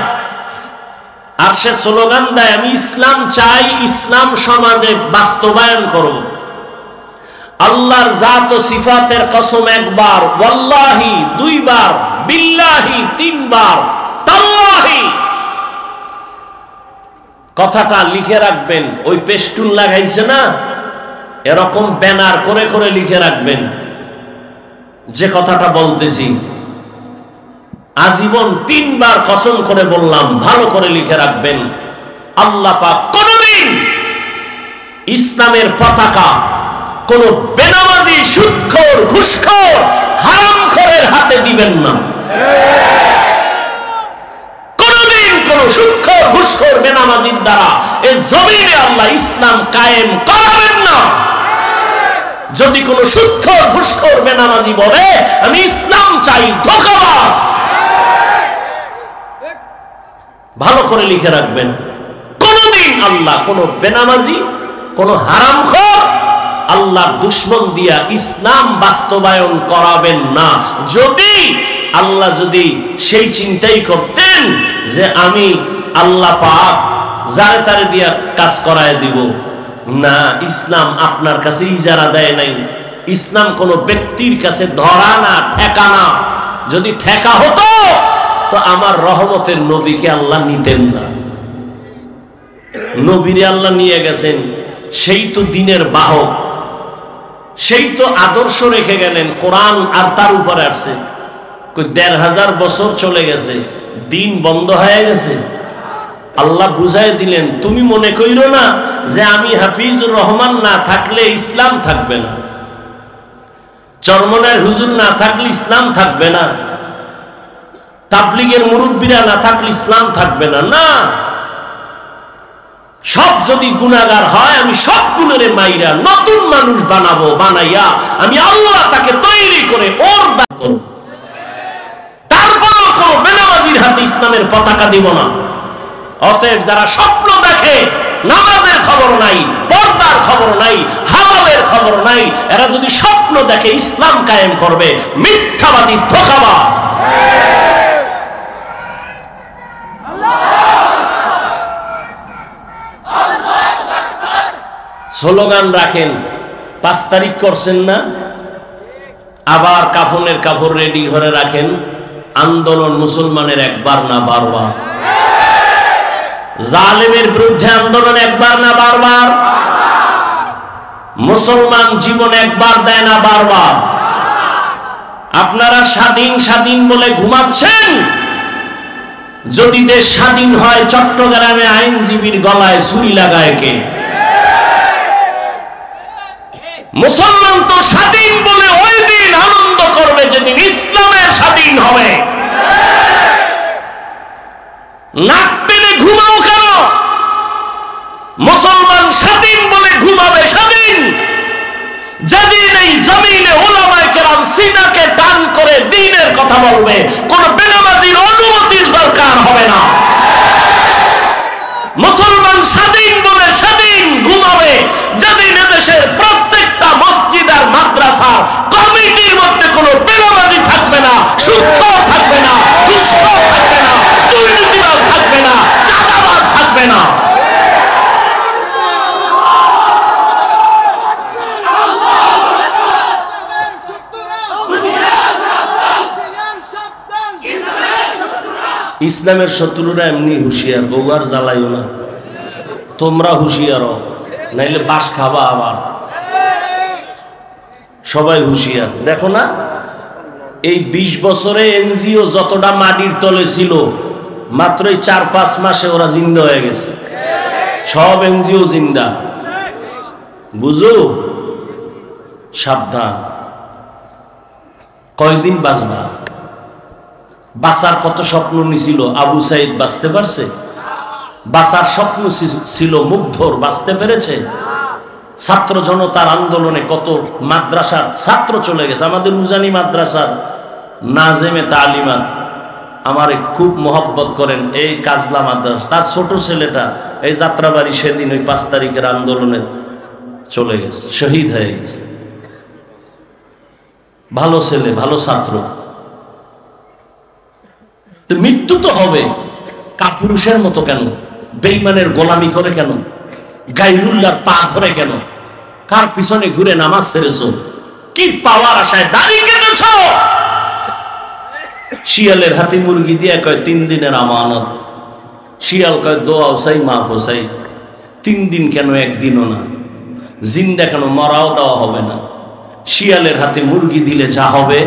আর সে স্লোগান দেয় আমি ইসলাম চাই, ইসলাম সমাজে বাস্তবায়ন করব। আল্লাহর জাত ও সিফাতের কসম একবার, ওয়াল্লাহি দুইবার, বিল্লাহি তিনবার, তাল্লাহি। কথাটা লিখে রাখবেন, ওই পেস্টুন লাগাইছে না, এরকম ব্যানার করে করে লিখে রাখবেন যে কথাটা বলতেছি। আজীবন তিনবার কসম করে বললাম, ভালো করে লিখে রাখবেন। আল্লাহ পাক কোনদিন ইসলামের পতাকা কোন বেনামাজি, সুদখোর, ঘুষখোর, হারামখোরের হাতে দিবেন না। কোনদিন কোন সুদখোর, ঘুষখোর, বেনামাজির দ্বারা এই জমিনে আল্লাহ ইসলাম কায়েম করাবেন না। যদি কোন সুদখোর, ঘুষখোর, বেনামাজি বলে আমি ইসলাম চাই, ধোঁকাবাজ। ভালো করে লিখে রাখবেন, কোনদিন আল্লাহ কোন বেনামাজি, কোন হারামখোর, আল্লাহর দুশমন দিয়া ইসলাম বাস্তবায়ন করাবেন না। যদি আল্লাহ যদি সেই চিন্তাই করতেন যে আমি আল্লাহ পাক যারে তারে দিয়া কাজ করায় দিব, না, ইসলাম আপনার কাছে ইজারা দেয় নাই, ইসলাম কোন ব্যক্তির কাছে ধরা না, ঠেকা না। যদি ঠেকা হতো তো আমার রহমতের নবীকে আল্লাহ নিতেন না। নবীরে আল্লাহ নিয়ে গেছেন, সেই তো দিনের বাহক, সেই তো আদর্শ রেখে গেলেন, কোরআন আর তার উপরে আসছে। ১৫০০ বছর চলে গেছে, দিন বন্ধ হয়ে গেছে? আল্লাহ বুঝাই দিলেন, তুমি মনে কইরো না যে আমি হাফিজুর রহমান না থাকলে ইসলাম থাকবে না, চরমনার হুজুর না থাকলে ইসলাম থাকবে না, তাবলীগের মুরব্বীরা না থাকলে ইসলাম থাকবে না। না, সব যদি গুনাহগার হয় আমি সব গুনাহের মাইরা নতুন মানুষ বানাবো, বানাইয়া আমি আল্লাহ তাকে তৈরি করে ওর করব। তারপরও কোনো বেনামাজির হাতে ইসলামের পতাকা দিব না। অতএব যারা স্বপ্ন দেখে নামাজের খবর নাই, পর্দার খবর নাই, হালালের খবর নাই, এরা যদি স্বপ্ন দেখে ইসলাম কায়েম করবে, মিথ্যাবাদী, ধোঁকাবাজ। স্লোগান রাখেন, 5 তারিখ করছেন না, আবার কাফনের কাপড় রেডি ঘরে রাখেন। আন্দোলন মুসলমানের একবার না বারবার, জালেমের বিরুদ্ধে আন্দোলন একবার না বারবার, মুসলমান জীবন একবার দেয় না বারবার। আপনারা স্বাধীন স্বাধীন বলে ঘুমাচ্ছেন, যদি দেশ স্বাধীন হয় চট্টগ্রামে আইনজীবীর গলায় ছুরি লাগায় কে? মুসলমান তো স্বাধীন বলে ওই দিন আনন্দ করবে যেদিন ইসলামের স্বাধীন হবে। নাক টেনে ঘুমাও কেন? মুসলমান স্বাধীন বলে ঘুমাবে স্বাধীন যেদিন এই জমিনে উলামায়ে কেরাম সিনাকে টান করে দ্বীনের কথা বলবে, কোন বেনামাজির অনুমতির দরকার হবে না। মুসলমান স্বাধীন বলে স্বাধীন ঘুমাবে যেদিন এদেশের প্রত্যেকটা মসজিদ আর মাদ্রাসার কমিটির মধ্যে কোনো বেনামাজি থাকবে না, সুদখোর থাকবে না, ঘুষখোর থাকবে না, দুর্নীতিবাজ থাকবে না, চাঁদাবাজ থাকবে না। ইসলামের শত্রুরা এমনি হুঁশিয়ার, বউয়ার জ্বালাইও না, তোমরা হুঁশিয়ার, নাইলে বাস খাবা আবার। সবাই হুঁশিয়ার। দেখো না, এই 20 বছরে এনজিও যতটা মাটির তলে ছিল, মাত্রই 4-5 মাসে ওরা জিন্দা হয়ে গেছে। সব এনজিও জিন্দা। বুঝো, সাবধান, কয়দিন বাঁচবা? বাঁচার কত স্বপ্ন নিছিল, আবু সাইদ বাঁচতে পারছে? বাঁচার স্বপ্ন ছিল মুগ্ধর, বাঁচতে পেরেছে? ছাত্র জনতার আন্দোলনে কত মাদ্রাসার ছাত্র চলে গেছে। আমাদের উজানি মাদ্রাসার নাজেমে তালিমাত আমারে খুব মহব্বত করেন, এই কাজলা মাদ্রাসা, তার ছোট ছেলেটা এই যাত্রাবাড়ি সেদিন ওই 5 তারিখের আন্দোলনে চলে গেছে, শহীদ হয়ে গেছে। ভালো ছেলে, ভালো ছাত্র। তো মৃত্যু তো হবে, কাপুরুষের মতো কেন? বেঈমানের গোলামি করে কেন? গায়রুল্লাহর পা ধরে কেন? কার পিছনে ঘুরে নামাজ ছেড়েছো? কি পাওয়ার আশায় দাড়ি কেটেছো? শিয়ালের হাতে মুরগি দিয়ে কয় 3 দিনের আমানত। শিয়াল কয় দোয়া চাই, মাফ চাই। 3 দিন কেন, 1 দিনও না? জিন্দা কেন, মরাও দেওয়া হবে না। শিয়ালের হাতে মুরগি দিলে যা হবে,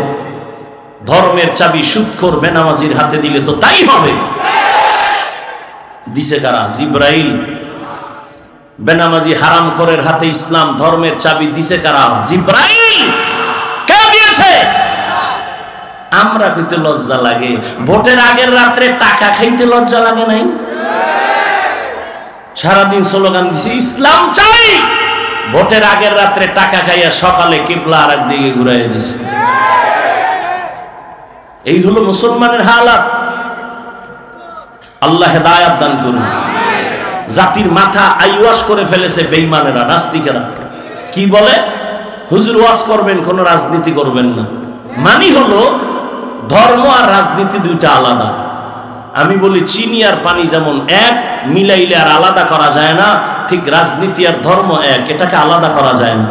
ধর্মের চাবি সুদখোর বেনামাজির হাতে দিলে তো তাই হবে। দিছে কারা? জিব্রাইল। বেনামাজি হারামখোরের হাতে ইসলাম ধর্মের চাবি দিছে কারা? জিব্রাইল। কে দিয়েছে? আমরা কইতে লজ্জা লাগে, ভোটের আগের রাত্রে টাকা খাইতে লজ্জা লাগে নাই? সারাদিন স্লোগান দিছি ইসলাম চাই, ভোটের আগের রাত্রে টাকা খাইয়া সকালে কিবলা আর একদিকে ঘুরাই দিছে। এই হলো মুসলমানের হালাত। আল্লাহ হেদায়াত দান করুন। জাতির মাথা আইওয়াশ করে ফেলেছে বেঈমানেরা, নাস্তিকেরা। কি বলে? হুজুর ওয়াজ করবেন, কোনো রাজনীতি করবেন না। মানি হলো ধর্ম আর রাজনীতি দুইটা আলাদা। আমি বলি চিনি আর পানি যেমন এক, মিলাইলে আর আলাদা করা যায় না, ঠিক রাজনীতি আর ধর্ম এক, এটাকে আলাদা করা যায় না।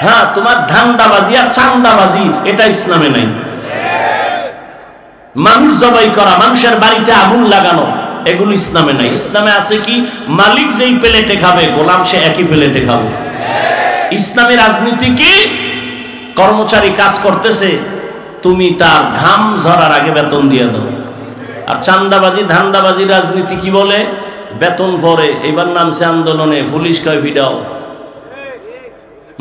হ্যাঁ, তোমার ধান্দাবাজি আর চান্দাবাজি এটা ইসলামে নাই। মানুষ জবাই করা, মানুষের বাড়িতে আগুন লাগানো, এগুলো ইসলামে নাই। ইসলামে আছে কি? মালিক যেই প্লেটে খাবে, গোলাম সে একই প্লেটে খাবে। ইসলামী রাজনীতি কি? কর্মচারী কাজ করতেছে, তুমি তার ঘাম ঝরার আগে বেতন দিয়ে দাও, আর চান্দাবাজি ধান্দাবাজি রাজনীতি কি বলে? বেতন পরে এবার নামছে আন্দোলনে, পুলিশ কয় ভিড়াও।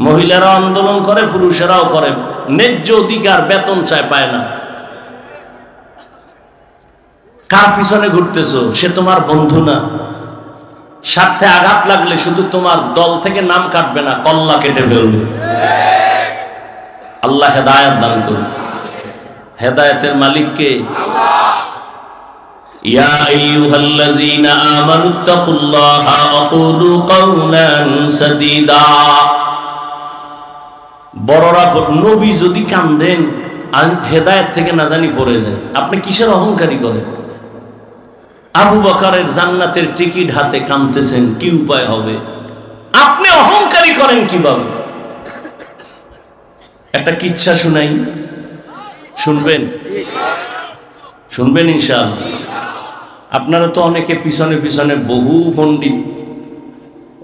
মহিলারাও আন্দোলন করে, পুরুষেরাও করে, ন্যায্য অধিকার বেতন চায়, পায় না। কার পিছনে ঘুরতেছো? সে তোমার বন্ধু না। স্বার্থে আঘাত লাগলে শুধু তোমার দল থেকে নাম কাটবে না, কল্লা কেটে ফেলবে। আল্লাহ হেদায়েত দান করুন। হেদায়েতের মালিক কে? ইয়া আইয়ুহাল্লাযীনা আমানুত্তাকুল্লাহা ওয়া কুলু কাওলান সাদীদা। বড়রা, নবী যদি কান্দেন হেদায়েত থেকে না জানি পড়ে যায়, আপনি কিসের অহংকারী করেন? আবু বকরের জান্নাতের টিকিট হাতে কাঁদতেছেন, কি উপায় হবে? আপনি অহংকারী করেন কিভাবে? একটা কিচ্ছা শুনাই, শুনবেন? শুনবেন ইনশাআল্লাহ। আপনারা তো অনেকে পিছনে পিছনে বহু পণ্ডিত,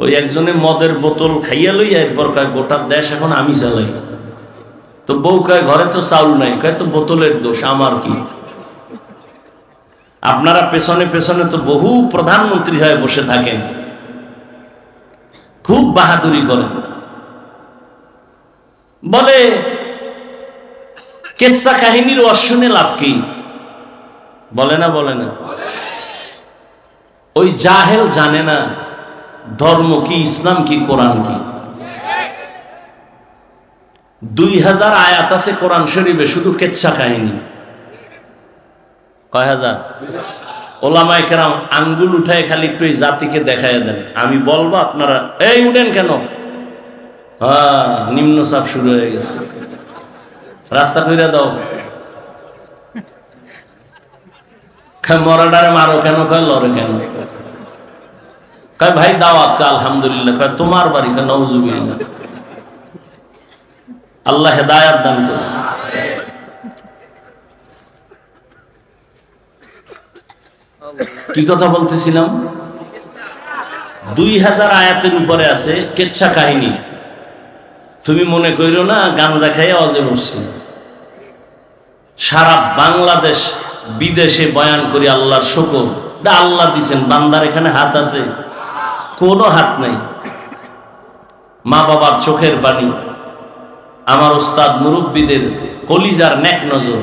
ওই একজনে মদের বোতল খাইয়া লইয়া এরপর কয় গোটা দেশ এখন আমি চালাই। তো বউ কয় ঘরে তো চাউল নাই, কয় তো বোতলের দোষ, আমার কি? আপনারা পেছনে পেছনে তো বহু প্রধানমন্ত্রী হয়ে বসে থাকেন, খুব বাহাদুরি করেন। বলে কেচ্ছা কাহিনীর অশুনে লাভ কি? বলে না, বলে না? ওই জাহেল জানে না ধর্ম কি, ইসলাম কি, কোরআন কি। 2000 আয়াত আছে কোরআন শরীফে, শুধু কেচ্ছা কাহিনী। কয় হাজার? ওলামায়ে কেরাম আঙ্গুল উঠায় খালি একটু এই জাতিকে দেখায় দেন, আমি বলবো আপনারা এই উঠেন কেন? হ্যাঁ, নিম্নচাপ শুরু হয়ে গেছে, রাস্তা কইরা দাও। মরাডারে মারো কেন? কয় লড়ে কেন? কয় ভাই দাওয়াত, কয় আলহামদুলিল্লাহ। কয় তোমার বাড়ি? কয় নাউজুবিল্লাহ। আল্লাহ হেদায়েত দান করুন। কি কথা বলতেছিলাম? 2000 আয়াতের উপরে আছে কেচ্ছা কাহিনী। তুমি মনে কইরো না গাঞ্জা খাইয়া অজে বসছি। সারা বাংলাদেশ বিদেশে বয়ান করি আল্লাহর শুকর। আল্লাহ দিছেন, বান্দার এখানে হাত আছে? কোনো হাত নাই। মা বাবার চোখের পানি, আমার ওস্তাদ মুরব্বীদের কলিজার নেক নজর,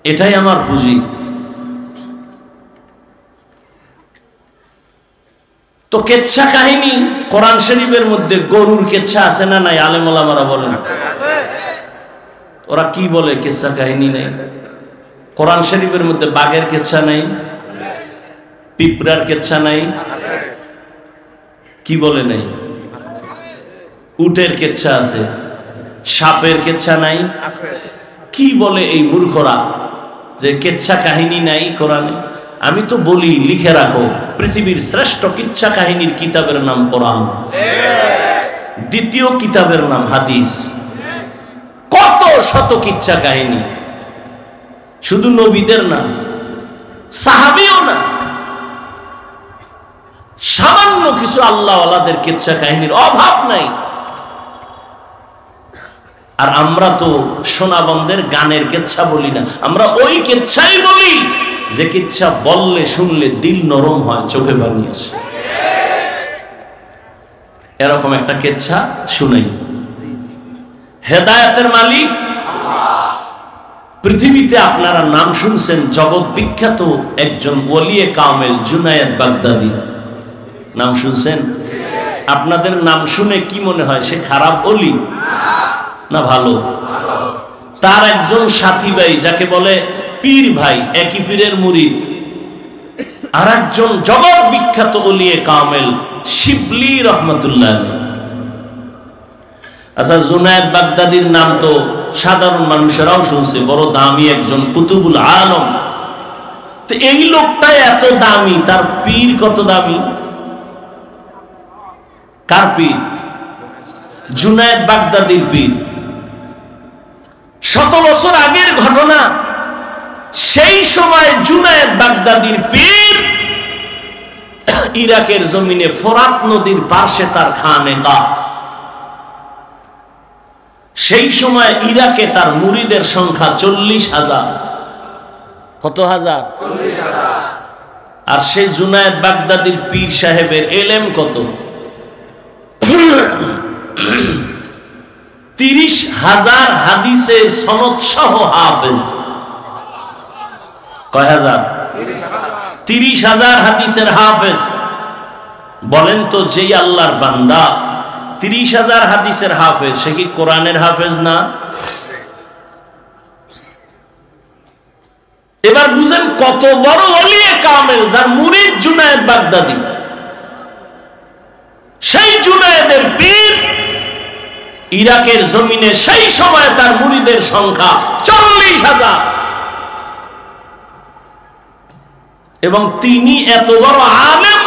এটাই আমার পুঁজি। তো কেচ্ছা কাহিনী কোরআন শরীফের মধ্যে গরুর কেচ্ছা আছে না নাই? আলেম ওলামারা বলেন। ওরা কি বলে কেচ্ছা কাহিনী নেই? কোরআন শরীফের মধ্যে বাঘের কেচ্ছা নাই, পিঁপড়ার কেচ্ছা নাই, কি বলে নাই? উটের কেচ্ছা আছে, সাপের কেচ্ছা নাই। কি বলে এই মূর্খরা যে কেচ্ছা কাহিনী নাই কোরআনে? আমি তো বলি লিখে রাখো, পৃথিবীর শ্রেষ্ঠ কিচ্ছা কাহিনীর কিতাবের নাম কোরআন, দ্বিতীয় কিতাবের নাম হাদিস। কত শত কিচ্ছা কাহিনী, শুধু নবীদের না, সাহাবীও না, সামান্য কিছু আল্লাহওয়ালাদের কিচ্ছা কাহিনীর অভাব নাই। আর আমরা তো সোনাবন্দের গানের কেচ্ছা বলি না, আমরা ওই কেচ্ছাই বলি যে কিচ্ছা বললে শুনলে দিল নরম হয়, চোখে পানি আসে। এরকম একটা কেচ্ছা শুনাই। হেদায়েতের মালিক পৃথিবীতে আপনারা নাম শুনছেন জগৎ বিখ্যাত একজন ওলিয়ে কামেল জুনায়েদ বাগদাদি, নাম শুনছেন? আপনাদের নাম শুনে কি মনে হয় সে খারাপ ওলি না ভালো? তার একজন সাথী ভাই যাকে বলে পীর ভাই, একই পীরের মুরিদ, আর একজন জগৎ বিখ্যাত ওলিয়ে কামেল শিবলি রহমতুল্লাহ। আচ্ছা, জুনায়েদ বাগদাদির নাম তো সাধারণ মানুষেরাও শুনছে, বড় দামি একজন কুতুবুল আলম। তো এই লোকটা এত দামি, তার পীর কত দামি? কার পীর? জুনায়েদ বাগদাদির পীর। 100 বছর আগের ঘটনা। সেই সময় জুনায়েদ বাগদাদির পীর ইরাকের জমিনে ফোরাত নদীর পাশে তার খানেকা। সেই সময় ইরাকে তার মুরিদের সংখ্যা 40,000। কত হাজার? আর সেই জুনায়েদ বাগদাদির পীর সাহেবের এলেম কত? 30,000 হাদিসের সনদ সহ হাফেজ। কয় হাজার? 30,000 হাদিসের হাফেজ। বলেন তো, যেই আল্লাহর বান্দা 30,000 হাদিসের হাফেজ, সে কি কোরআনের হাফেজ না? এবার বুঝেন কত বড় ওলিয়ে কামেল, যার মুরিদ জুনায়েদ বাগদাদি। সেই জুনায়েদের পীর ইরাকের জমিনে সেই সময় তার মুরিদের সংখ্যা 40,000, এবং তিনি এত বড় আলেম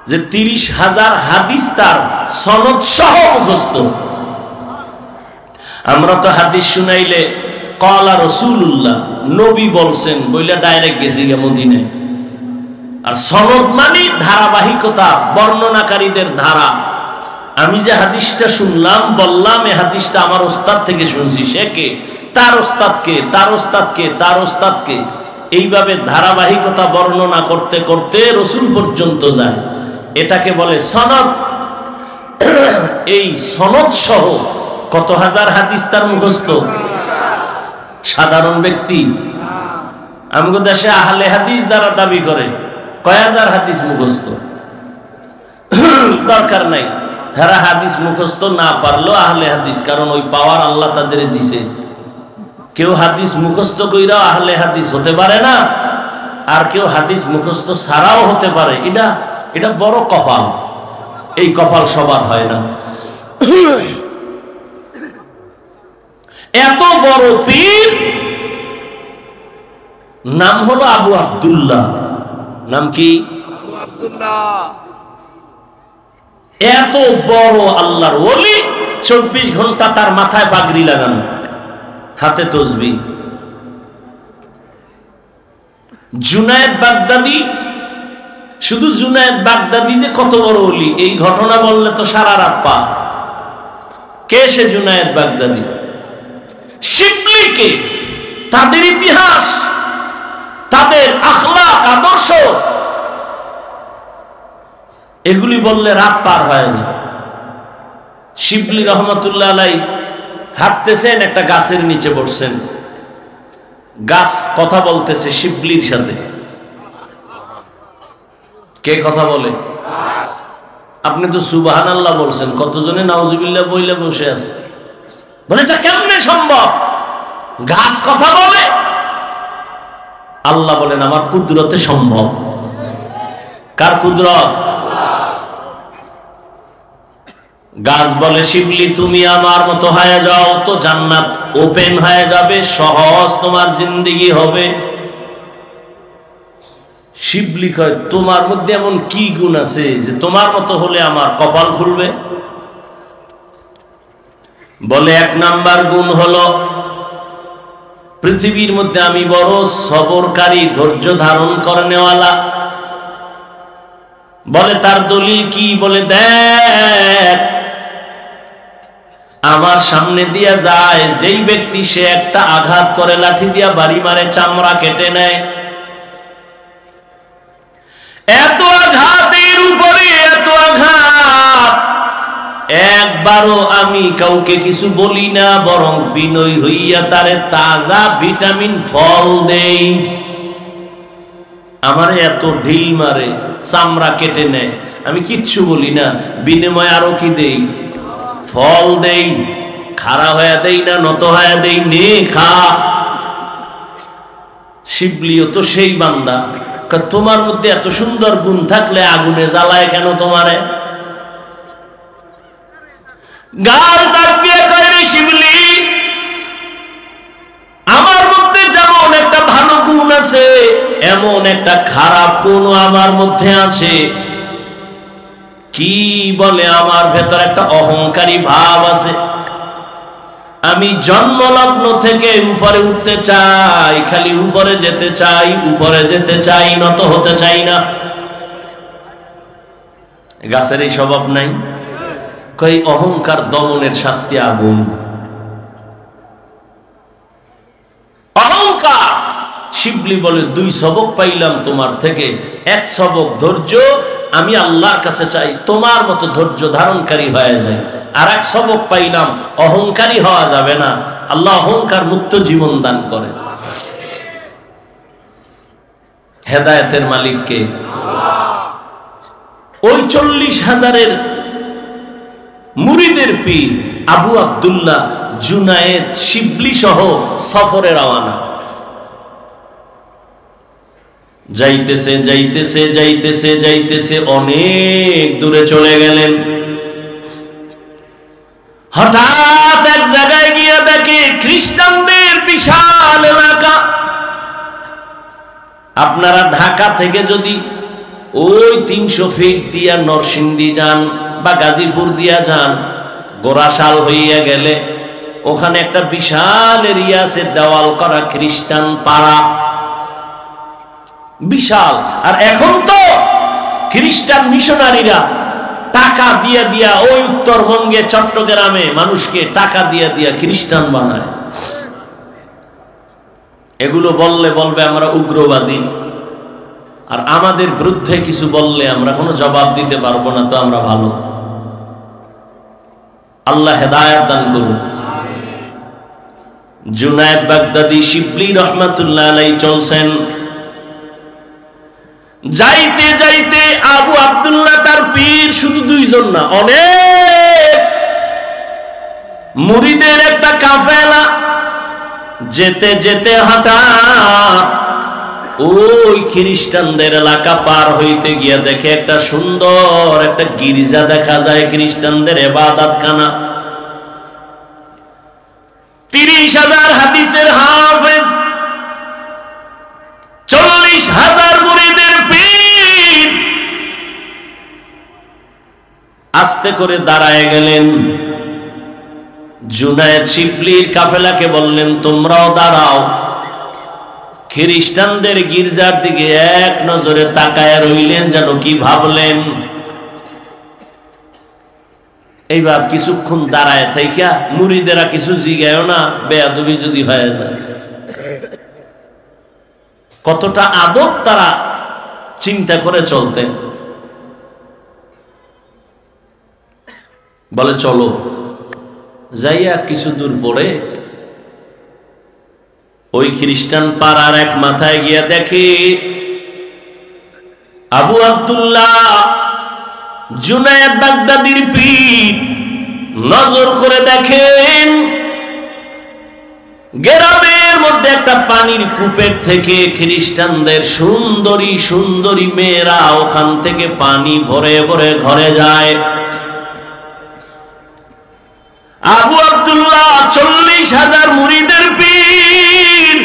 যে 30,000 হাদিস তার সনদ সহ মুখস্থ। আমরা তো হাদিস শুনাইলে ক্বালা রাসূলুল্লাহ, নবী বলছেন বইলা ডাইরেক্ট গেছি গিয়া মদিনায়। আর সনদ মানে ধারাবাহিকতা, বর্ণনাকারীদের ধারা। আমি যে হাদিসটা শুনলাম, বললাম এই হাদিসটা আমার ওস্তাদ থেকে শুনছি, সে কে, তার ওস্তাদকে, তার ওস্তাদকে, তার ওস্তাদকে, এইভাবে ধারাবাহিকতা বর্ণনা করতে করতে রসুল পর্যন্ত যায়। এটাকে বলে সনদ। এই সনদ সহ কত হাজার হাদিস তার মুখস্থ। সাধারণ ব্যক্তি আমগো দেশে আহলে হাদিস দ্বারা দাবি করে কয় হাজার হাদিস মুখস্থ। দরকার নাই, যারা হাদিস মুখস্থ না পারলো আহলে হাদিস, কারণ ওই পাওয়ার আল্লাহ তাদের দিছে। কেউ হাদিস মুখস্থ কইরাও আহলে হাদিস হতে পারে না, আর কেউ হাদিস মুখস্থ ছাড়াও হতে পারে। এটা বড় কপাল। এই কপাল সবার হয় না। এত বড় পীর, নাম হলো আবু আব্দুল্লাহ। নাম কি? আবু আব্দুল্লাহ। এত বড় আল্লাহর ওলি, 24 ঘন্টা তার মাথায় পাগড়ি লাগানো, হাতে তসবিহ। জুনায়েদ বাগদাদি, শুধু জুনায়েদ বাগদাদি যে কত বড় ওলি, এই ঘটনা বললে তো সারা রাত পা। কে সে জুনায়েদ বাগদাদি? শিবলিকে, তাদের ইতিহাস, তাদের আখলাক, আদর্শ, এগুলি বললে রাত পার হয়ে যায়। শিবলি রহমতুল্লাহ আলাইহি হাঁটতেছেন, একটা গাছের নিচে বসছেন, গাছ কথা বলতেছে শিবলির সাথে। কে কথা বলে? আপনি তো সুবহানাল্লাহ বলছেন, কতজনে নাউজুবিল্লাহ বইলে বসে আছে। বলে এটা কেমনে সম্ভব? গাছ কথা বলে? আল্লাহ বলেন আমার কুদরতে সম্ভব। কার কুদরত? গাছ বলে শিবলি তুমি আমার মতো হয়ে যাও তো জান্নাত ওপেন হয়ে যাবে, সহজ তোমার জিন্দেগি হবে। শিবলি কয় তোমার মধ্যে এমন কি গুণ আছে যে তোমার মতো হলে আমার কপাল খুলবে? বলে 1 নাম্বার গুণ হলো পৃথিবীর মধ্যে আমি বড় সবরকারী, ধৈর্য ধারণ করে নেওয়ালা। বলে তার দলিল কি? বলে দেখ, আমার সামনে দিয়া যায় যেই ব্যক্তি, সে একটা আঘাত করে লাঠি দিয়া বাড়ি মারে, চামড়া কেটে নেয়। এত আঘাতের উপরে এত আঘাত, একবারও আমি কাউকে কিছু বলি না, বরং বিনয় হইয়া তারে তাজা ভিটামিন ফল দেই। আমারে এত ঢিল মারে, চামড়া কেটে নেয়, আমি কিচ্ছু বলি না, বিনিময়ে আরো কি দেই? ফল দেই। খাড়া হয়ে দেই না, নত হয়ে দেই, নে খা। শিবলিও তো সেই বান্দা। তোমার মধ্যে এত সুন্দর গুণ থাকলে আগুনে জ্বালায় কেন তোমারে? গাল ডাক দিয়ে কয় রে শিবলি, আমার মধ্যে যেমন একটা ভালো গুণ আছে, এমন একটা খারাপ গুণ আমার মধ্যে আছে। কি বলে? আমার ভেতর একটা অহংকারী ভাব আছে। আমি জন্মলগ্ন থেকে উপরে উঠতে চাই, খালি উপরে যেতে চাই, উপরে যেতে চাই, নত হতে চাই না। গাছের এই স্বভাব নাই? কই অহংকার দমনের শাস্তি আগুন। অহংকার শিবলি বলে 2 সবক পাইলাম তোমার থেকে, 1 সবক ধৈর্য, আমি আল্লাহর কাছে চাই তোমার মতো ধৈর্য ধারণকারী হয়ে যায়। আর 1 সবক পাইলাম অহংকারী হওয়া যাবে না, আল্লাহ অহংকার মুক্ত জীবন দান করেন। হেদায়েতের মালিক কে? ওই 40,000-এর মুরিদের পীর আবু আব্দুল্লাহ জুনায়েদ শিবলি সহ সফরে রওনা। যাইতেছে যাইতেছে যাইতেছে যাইতেছে অনেক দূরে চলে গেলেন। হঠাৎ এক জায়গায় গিয়ে দেখে খ্রিস্টানদের বিশাল এলাকা। আপনারা ঢাকা থেকে যদি ওই 300 ফিট দিয়া নরসিংদী যান বা গাজীপুর দিয়া যান, গোরাশাল হইয়া গেলে ওখানে একটা বিশাল এরিয়া আছে, দেওয়াল করা খ্রিস্টান পাড়া, বিশাল। আর এখন তো খ্রিস্টান মিশনারিরা টাকা দিয়া দিয়া ওই উত্তরবঙ্গে চট্টগ্রামে মানুষকে টাকা দিয়া দিয়া খ্রিস্টান বানায়। এগুলো বললে বলবে আমরা উগ্রবাদী, আর আমাদের বিরুদ্ধে কিছু বললে আমরা কোনো জবাব দিতে পারবো না, তো আমরা ভালো। আল্লাহ হেদায়েত দান করুন। জুনায়েদ বাগদাদি শিবলি রহমাতুল্লাহ আলাইহি চলছেন। যাইতে যাইতে আবু আব্দুল্লাহ তার পীর শুধু 2 জন না, অনেক মুরিদের একটা কাফেলা। যেতে যেতে হাঁটা ওই খ্রিস্টানদের এলাকা পার হইতে গিয়া দেখে একটা সুন্দর একটা গির্জা দেখা যায়, খ্রিস্টানদের ইবাদতখানা। 30,000 হাদিসের হাফেজ, 40,000 মুরিদের পীর আস্তে করে দাঁড়ায় গেলেন। জুনায়েদ শিবলির কাফেলাকে বললেন, তোমরাও দাঁড়াও। খ্রিস্টানদের গির্জার দিকে এক নজরে তাকায় রইলেন, যেন কি ভাবলেন। এইবার কিছুক্ষণ দাঁড়ায় থাইকা মুরিদেরা কিছু জিগায়ও না, বেয়াদবি যদি হয়ে যায়। কতটা আদব তারা চিন্তা করে চলতেন। বলে চলো। যাইয়া কিছু দূর পরে ওই খ্রিস্টান পাড়ার এক মাথায় গিয়া দেখে আবু আব্দুল্লাহ জুনায়েদ বাগদাদির পীর। নজর করে দেখেন গ্রামের মধ্যে একটা পানির কূপের থেকে খ্রিস্টানদের সুন্দরী সুন্দরী মেয়েরা ওখান থেকে পানি ভরে ভরে ঘরে যায়। আবু আব্দুল্লাহ 40,000 মুরিদের পীর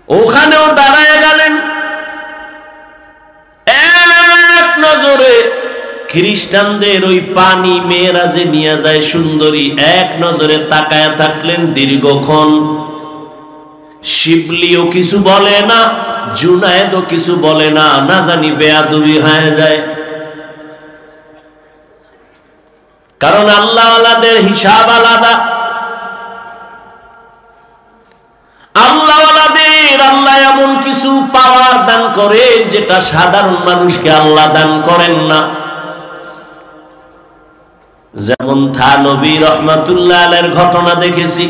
ওখানেও দাঁড়ায় গেলেন। এক নজরে খ্রিস্টানদের ওই পানি মেয়েরা যে নিয়ে যায় সুন্দরী, এক নজরে তাকায় থাকলেন দীর্ঘক্ষণ। শিবলিও কিছু বলে না, জুনায়েদও কিছু বলে না, না জানি বেয়াদবি হয়ে যায়। কারণ আল্লাহ আলাদের হিসাব আলাদা। আল্লাহ আলাদের আল্লাহ এমন কিছু পাওয়ার দান করেন যেটা সাধারণ মানুষকে আল্লাহ দান করেন না। যেমন থানবী রহমাতুল্লাহ আলাইহির ঘটনা দেখেছি।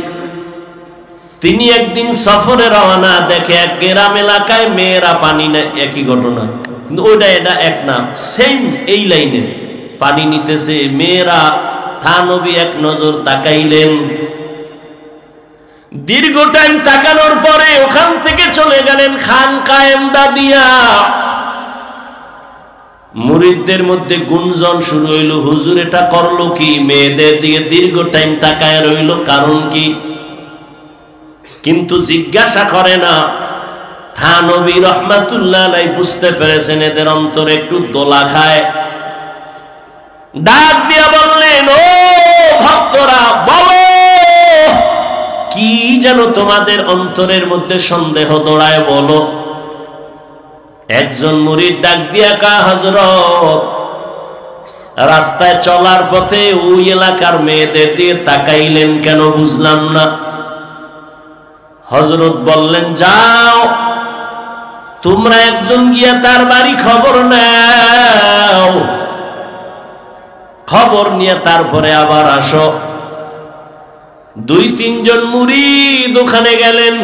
তিনি একদিন সফরে রওনা, দেখে এক গ্রাম এলাকায় মেয়েরা পানি নেয়। একই ঘটনা, কিন্তু ওইটা এটা এক না, সেম এই লাইনে পানি নিতেছে মেয়েরা। থানবী এক নজর তাকাইলেন। দীর্ঘ টাইম তাকানোর পরে ওখান থেকে চলে গেলেন খানকায়ে ইমদাদিয়া। মুরিদদের মধ্যে গুঞ্জন শুরু হইল, হুজুর এটা করলো কি? মেয়েদের দিকে দীর্ঘ টাইম তাকায় রইল, কারণ কি? কিন্তু জিজ্ঞাসা করে না। থানবী রহমাতুল্লাহ আলাইহি বুঝতে পেরেছেন এদের অন্তরে একটু দোলা খায়। ডাক দিয়া বললেন, ও ভক্তরা, বলো কি যেন তোমাদের অন্তরের মধ্যে সন্দেহ দৌড়ায়, বলো। একজন মুরিদ ডাক দিয়া কা, হযরত রাস্তায় চলার পথে ওই এলাকার মেয়েদের দিয়ে তাকাইলেন কেন বুঝলাম না। হযরত বললেন, যাও তোমরা একজন গিয়া তার বাড়ি খবর নাও, খবর নিয়ে তারপরে আবার আসো। 2-3 জন মুরিদ ওখানে গেলেন,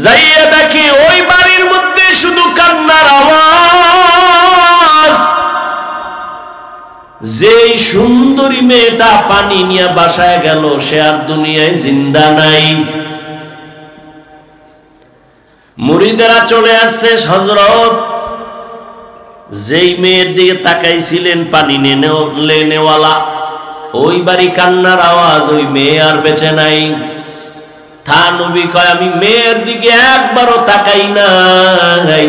যাইয়া দেখে ওই বাড়ির মধ্যে শুধু কান্নার আওয়াজ। যেই সুন্দরী মেয়েটা পানি নিয়ে বাসায় গেল সে আর দুনিয়ায় জিন্দা নাই। মুরিদেরা চলে আসছে, হযরত যেই মেয়ের দিকে তাকাইছিলেন পানি নেওয়ালা, ওই বাড়ি কান্নার আওয়াজ, ওই মেয়ে আর বেঁচে নাই। থা নবী কয়, আমি মেয়ের দিকে একবারও তাকাই নাই,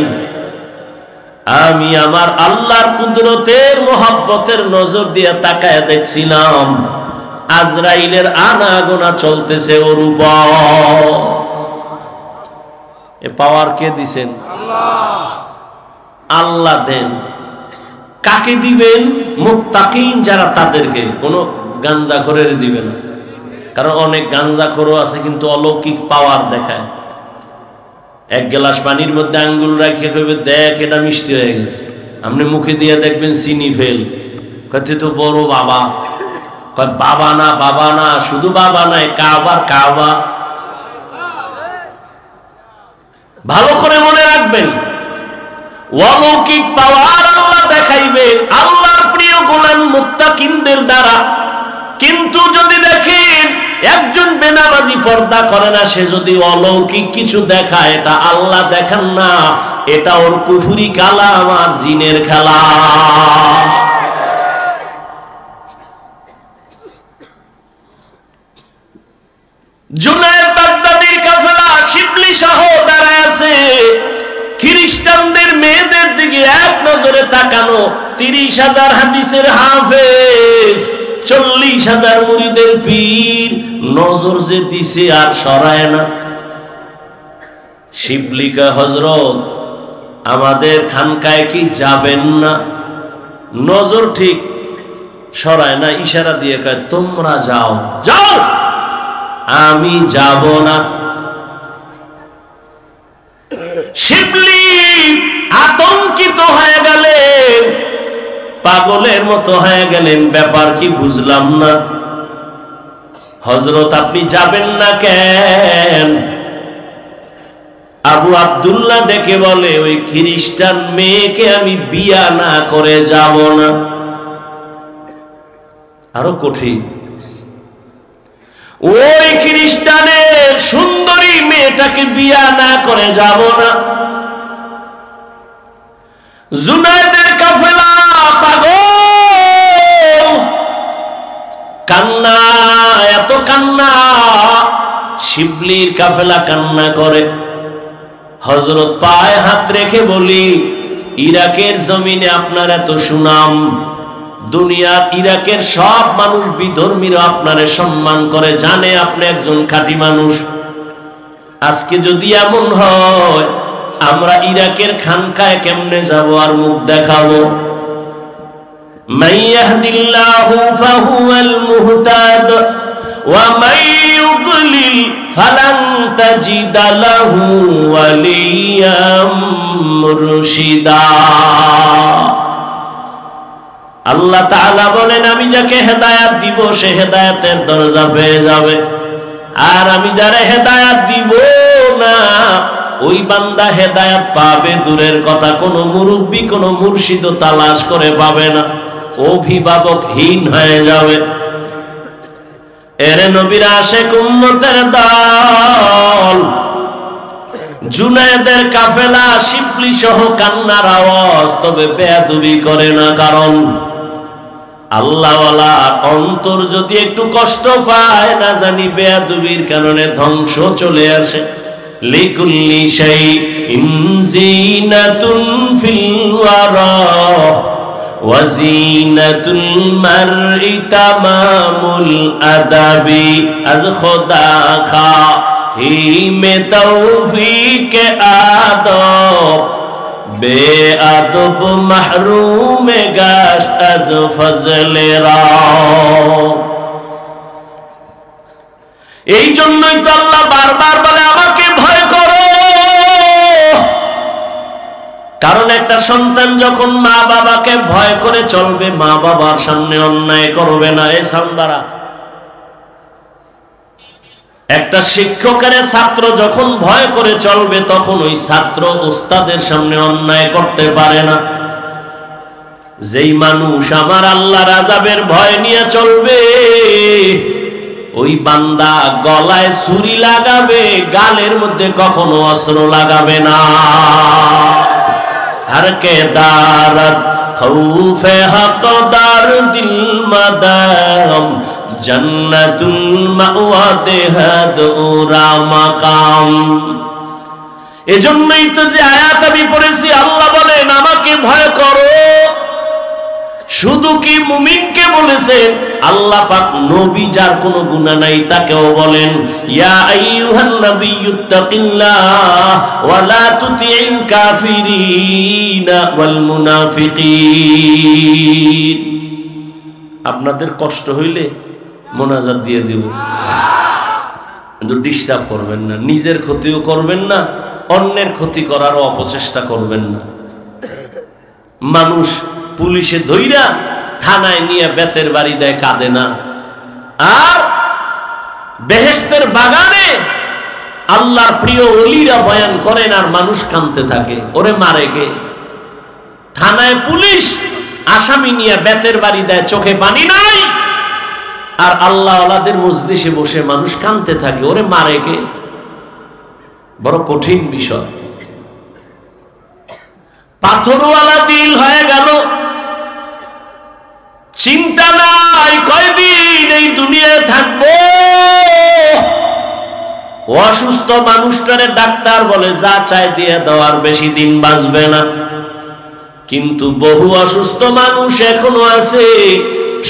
আমি আমার আল্লাহর কুদরতের মোহাব্বতের নজর দিয়ে তাকায় দেখছিলাম আজরাইলের আনাগোনা চলতেছে ওর উপর। এ পাওয়ার কে দিছেন? আল্লাহ দেন। কাকে দিবেন? মুত্তাকিন যারা, তাদেরকে। কোনো গাঞ্জাখোরের দিবেন না, কারণ অনেক গাঞ্জাখোরও আছে কিন্তু অলৌকিক পাওয়ার দেখায়। এক গ্লাস পানির মধ্যে আঙ্গুল রাখিয়ে কইবে, দেখ এটা মিষ্টি হয়ে গেছে। আপনি মুখে দিয়ে দেখবেন চিনি ফেল, কইতে তো বড় বাবা। কয় বাবা না, বাবা না, শুধু বাবা নাই, কাবা কাবা। ভালো করে মনে রাখবেন, অলৌকিক পাওয়ার আল্লাহ দেখাইবে আল্লাহর প্রিয় গোলাম মুত্তাকিনদের দ্বারা। কিন্তু যদি দেখেন একজন বেনামাজি পর্দা করে না, সে যদি অলৌকিক কিছু দেখায়, এটা আল্লাহ দেখান না, এটা ওর কুফরি কালাম আর জিনের খেলা। জুনায়েদ বাগদাদির কাফেলা শিবলি সহ দাঁড়ায় আছে। খ্রিস্টানদের মেয়েদের দিকে এক নজরে তাকানো, 30,000 হাদিসের হাফেজ, 40,000 মুরিদের পীর, নজর যে দিছে আর সরায় না। শিবলিকা, হযরত আমাদের খানকায় কি যাবেন না? নজর ঠিক সরায় না, ইশারা দিয়ে কয় তোমরা যাও, যাও, আমি যাব না। শিবলি আতঙ্কিত হয়ে গেলেন, পাগলের মতো হয়ে গেলেন, ব্যাপার কি বুঝলাম না। হযরত আপনি যাবেন না কেন? আবু আব্দুল্লাহ ডেকে বলে, ওই খ্রিস্টান মেয়েকে আমি বিয়া না করে যাব না। আরো কঠিন, ওই খ্রিস্টানের সুন্দরী মেয়েটাকে বিয়া না করে যাব না। জুনায়েদের কাফেলা পাগল, কান্না, এত কান্না, শিবলির কাফেলা কান্না করে। হযরত পায়ে হাত রেখে বলি, ইরাকের জমিনে আপনার এত সুনাম, দুনিয়ার ইরাকের সব মানুষ বিধর্মীরা আপনারে সম্মান করে, জানে আপনি একজন খাঁটি মানুষ। আজকে যদি এমন হয়, আমরা ইরাকের খানকায় কেমনে যাব আর মুখ দেখাবো? মাইয়াহদিল্লাহু ফাহুয়াল মুহতাদ ওয়া মান ইউদ্লিল ফালান তাজিদা লাহু ওয়ালিয়াম মুরশিদা। আল্লাহ তাআলা বলেন, আমি যাকে হেদায়েত দিব সে হেদায়েতের দরজা পেয়ে যাবে, আর আমি যারে হেদায়েত দিব না ওই বান্দা হেদায়েত পাবে দূরের কথা, কোনো মুরব্বি কোনো মুর্শিদ তালাশ করে পাবে না, অভিভাবকহীন হয়ে যাবে। এরে নবীর আশিক উম্মতের দল, জুনায়েদের কাফেলা শিবলি সহ কান্নার আওয়াজ, তবে বেয়াদবি করে না, কারণ আল্লাহওয়ালা অন্তর যদি একটু কষ্ট পায়, না জানি বেয়াদবির কারণে ধ্বংস চলে আসে। লিকুল্লি শাইইন জিনাতুন ফিল ওয়ারা ওয়া জিনাতুল মারই তামামুল আদাবি। আজ খোদা খাহিমে তৌফিক আদব, বেআদব মাহরুম গাশত আজ ফজলে রা। এই জন্যই তো আল্লাহ বারবার বলে আমাকে ভয় করো। কারণ একটা সন্তান যখন মা বাবাকে ভয় করে চলবে, মা বাবার সামনে অন্যায় করবে না। এই সান্দারা, একটা শিক্ষকের ছাত্র যখন ভয় করে চলবে, তখন ওই ছাত্র ওস্তাদের সামনে অন্যায় করতে পারে না। যেই মানুষ আমার আল্লাহর আযাবের ভয় নিয়ে চলবে, ওই বান্দা গলায় ছুরি লাগাবে, গালের মধ্যে কখনো অস্ত্র লাগাবে না। हर के दारत खौफे हक़दार दिल मदाम जन्नतुल मावा देहद उरा माकाम। এজন্যই তো যে আয়াত আমি পড়েছি, আল্লাহ বলেন আমাকে ভয় করো। শুধু কি মুমিনকে বলেছেন? আল্লাহ পাক নবী যার কোনো গুনাহ নাই তাকেও বলেন, ইয়া আইয়ুহান নাবিয়্যুত্তাকিল্লাহ ওয়া লা তুতি'ল কাফিরিনা ওয়াল মুনাফিকিন। আপনাদের কষ্ট হইলে মোনাজাত দিয়ে দিব, কিন্তু ডিস্টার্ব করবেন না, নিজের ক্ষতিও করবেন না, অন্যের ক্ষতি করারও অপচেষ্টা করবেন না। মানুষ পুলিশে ধইরা থানায় নিয়ে বেতের বাড়ি দেয়, কাঁদে না। আর বেহেশতের বাগানে আল্লাহর প্রিয় ওলিরা বয়ান করেন আর মানুষ কাঁদতে থাকে, ওরে মারে কে? থানায় পুলিশ আসামি নিয়ে বেতের বাড়ি দেয়, চোখে পানি নাই, আর আল্লাহ ওয়ালাদের মজলিসে বসে মানুষ কাঁদতে থাকে, ওরে মারে কে? বড় কঠিন বিষয়। পাথরওয়ালা দিল হয়ে গেল, চিন্তা নাই কয়দিন এই দুনিয়ায় থাকবো। অসুস্থ মানুষটারে ডাক্তার বলে যা চায় দিয়ে দেওয়ার, বেশি দিন বাঁচবে না। কিন্তু বহু অসুস্থ মানুষ এখনো আছে,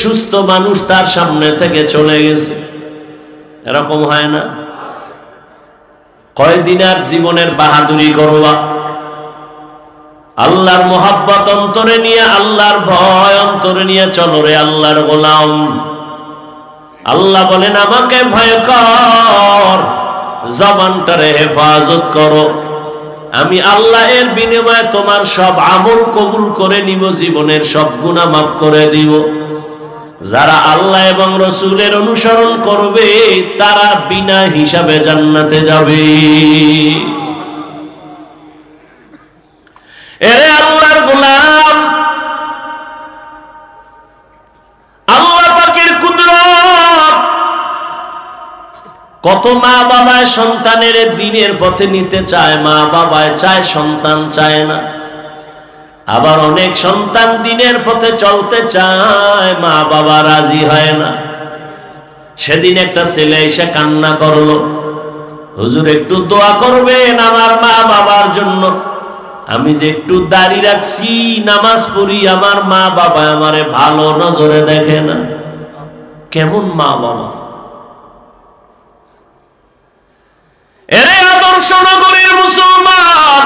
সুস্থ মানুষ তার সামনে থেকে চলে গেছে। এরকম হয় না? কয়দিন আর জীবনের বাহাদুরি করবা? আল্লাহর মোহাব্বত অন্তরে নিয়ে, আল্লাহর ভয় অন্তরে নিয়ে চলো রে আল্লাহর গোলাম। আল্লাহ বলেন আমাকে ভয় কর, জবানটারে হেফাজত করো। আমি আল্লাহ এর বিনিময়ে তোমার সব আমল কবুল করে নিব, জীবনের সব গুনাহ মাফ করে দিব। যারা আল্লাহ এবং রাসূলের অনুসরণ করবে তারা বিনা হিসাবে জান্নাতে যাবে। এরে আল্লাহর গোলাম, আল্লাহ পাকের কুদরত। কত মা বাবায় সন্তানের দ্বীনের পথে নিতে চায়, মা বাবায় চায়, সন্তান চায় না। আবার অনেক সন্তান দ্বীনের পথে চলতে চায়, মা বাবা রাজি হয় না। সেদিন একটা ছেলে এসে কান্না করলো, হুজুর একটু দোয়া করবেন আমার মা বাবার জন্য। আমি যে একটু দাড়ি রাখছি, নামাজ পড়ি, আমার মা বাবা আমারে ভালো নজরে দেখে না। কেমন মা বাবা? এরে আদর্শ নগরীর মুসলমান,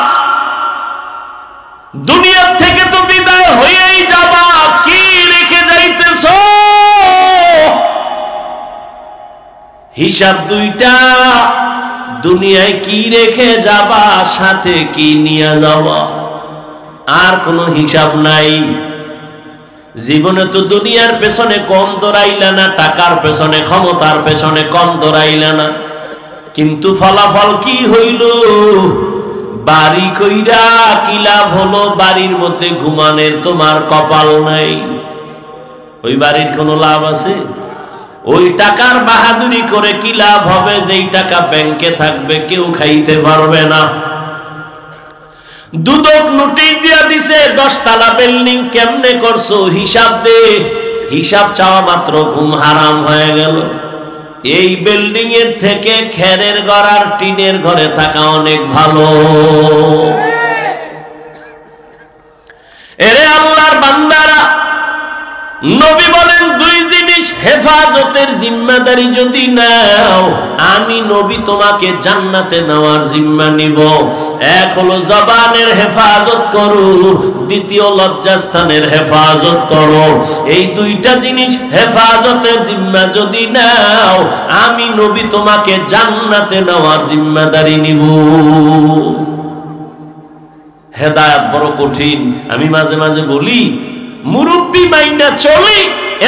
দুনিয়া থেকে তো বিদায় হয়েই যাবা, কি রেখে যাইতেছ? হিসাব দুইটা, দুনিয়ায় কি রেখে যাবা, সাথে কি নিয়ে যাবা, আর কোনো হিসাব নাই। জীবনে তো দুনিয়ার পেছনে কম দৌড়াইলা না, টাকার পেছনে, ক্ষমতার পেছনে কম দৌড়াইলা না, কিন্তু ফলাফল কি হইল? বাড়ি কইরা কি লাভ হলো? বাড়ির মধ্যে ঘুমানের তোমার কপাল নাই, ওই বাড়ির কোনো লাভ আছে? ওই টাকার বাহাদুরি করে কি লাভ হবে? যেই টাকা ব্যাংকে থাকবে কেউ খাইতে পারবে না। দুদক নোটিশ দিয়া দিছে 10 তলা বিল্ডিং কেমনে করছো, হিসাব দে। হিসাব চাওয়া মাত্র ঘুম হারাম হয়ে গেল। এই বিল্ডিং এর থেকে খেরের ঘর আর টিনের ঘরে থাকা অনেক ভালো। এরে আল্লাহর বান্দারা, নবী বলেন দুই জিনিস হেফাজতের জিম্মাদারি যদি নাও, আমি নবী তোমাকে জান্নাতে নেওয়ার জিম্মা নিব। এক হলো জবানের হেফাজত করো, দ্বিতীয় লজ্জাস্থানের হেফাজত করো। এই দুইটা জিনিস হেফাজতের জিম্মা যদি নাও, আমি নবী তোমাকে জান্নাতে নেওয়ার জিম্মাদারি নিব। হেদায়েত বড় কঠিন। আমি মাঝে মাঝে বলি, মুরব্বি মাইনা চলে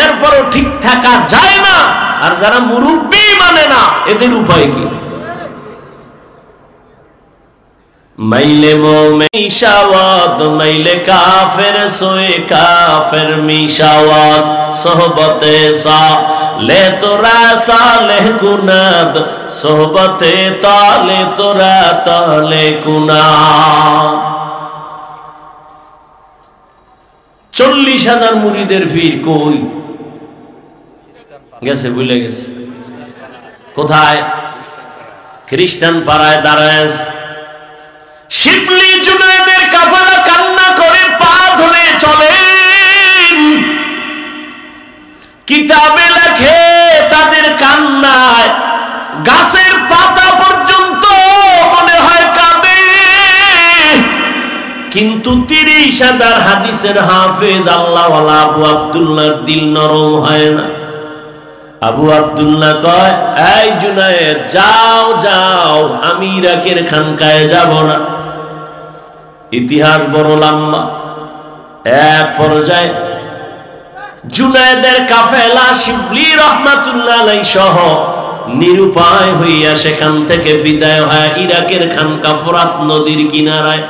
এরপরও ঠিক থাকা যায় না, আর যারা মুরব্বি মানে না এদের উপায় কি? মাইলে মোমেন মিশাওয়াত, মাইলে কাফের সোয়ে কাফের মিশাওয়াত, সোহবতে সালে তোরা সালেহ কুনাদ, সোহবতে তালে তোরা তালে কুনাদ। 40,000 মুরিদের ফির কই গেছে? ভুলে গেছে। কোথায়? খ্রিস্টান পাড়ায় দাঁড়ায়। শিবলি জুনায়েদের কাফেলা কান্না করে পা ধরে চলেন। কিতাবে লেখে তাদের কান্নায় গাছের পাতা পর্যন্ত মনে হয় কাঁদে। কিন্তু 30,000 হাদিসের হাফেজ আল্লাহওয়ালা আবু আব্দুল্লাহর দিল নরম হয় না। আবু আব্দুল্লাহ কয়, এই জুনায়েদ যাও যাও, আমি ইরাকের খানকায় যাব না। ইতিহাস বড় লম্বা। এক পর্যায়ে জুনায়েদের কাফেলা শিবলি রহমাতুল্লাহ আলাইহি সহ নিরুপায় হইয়া সেখান থেকে বিদায় হয় ইরাকের খানকা ফোরাত নদীর কিনারায়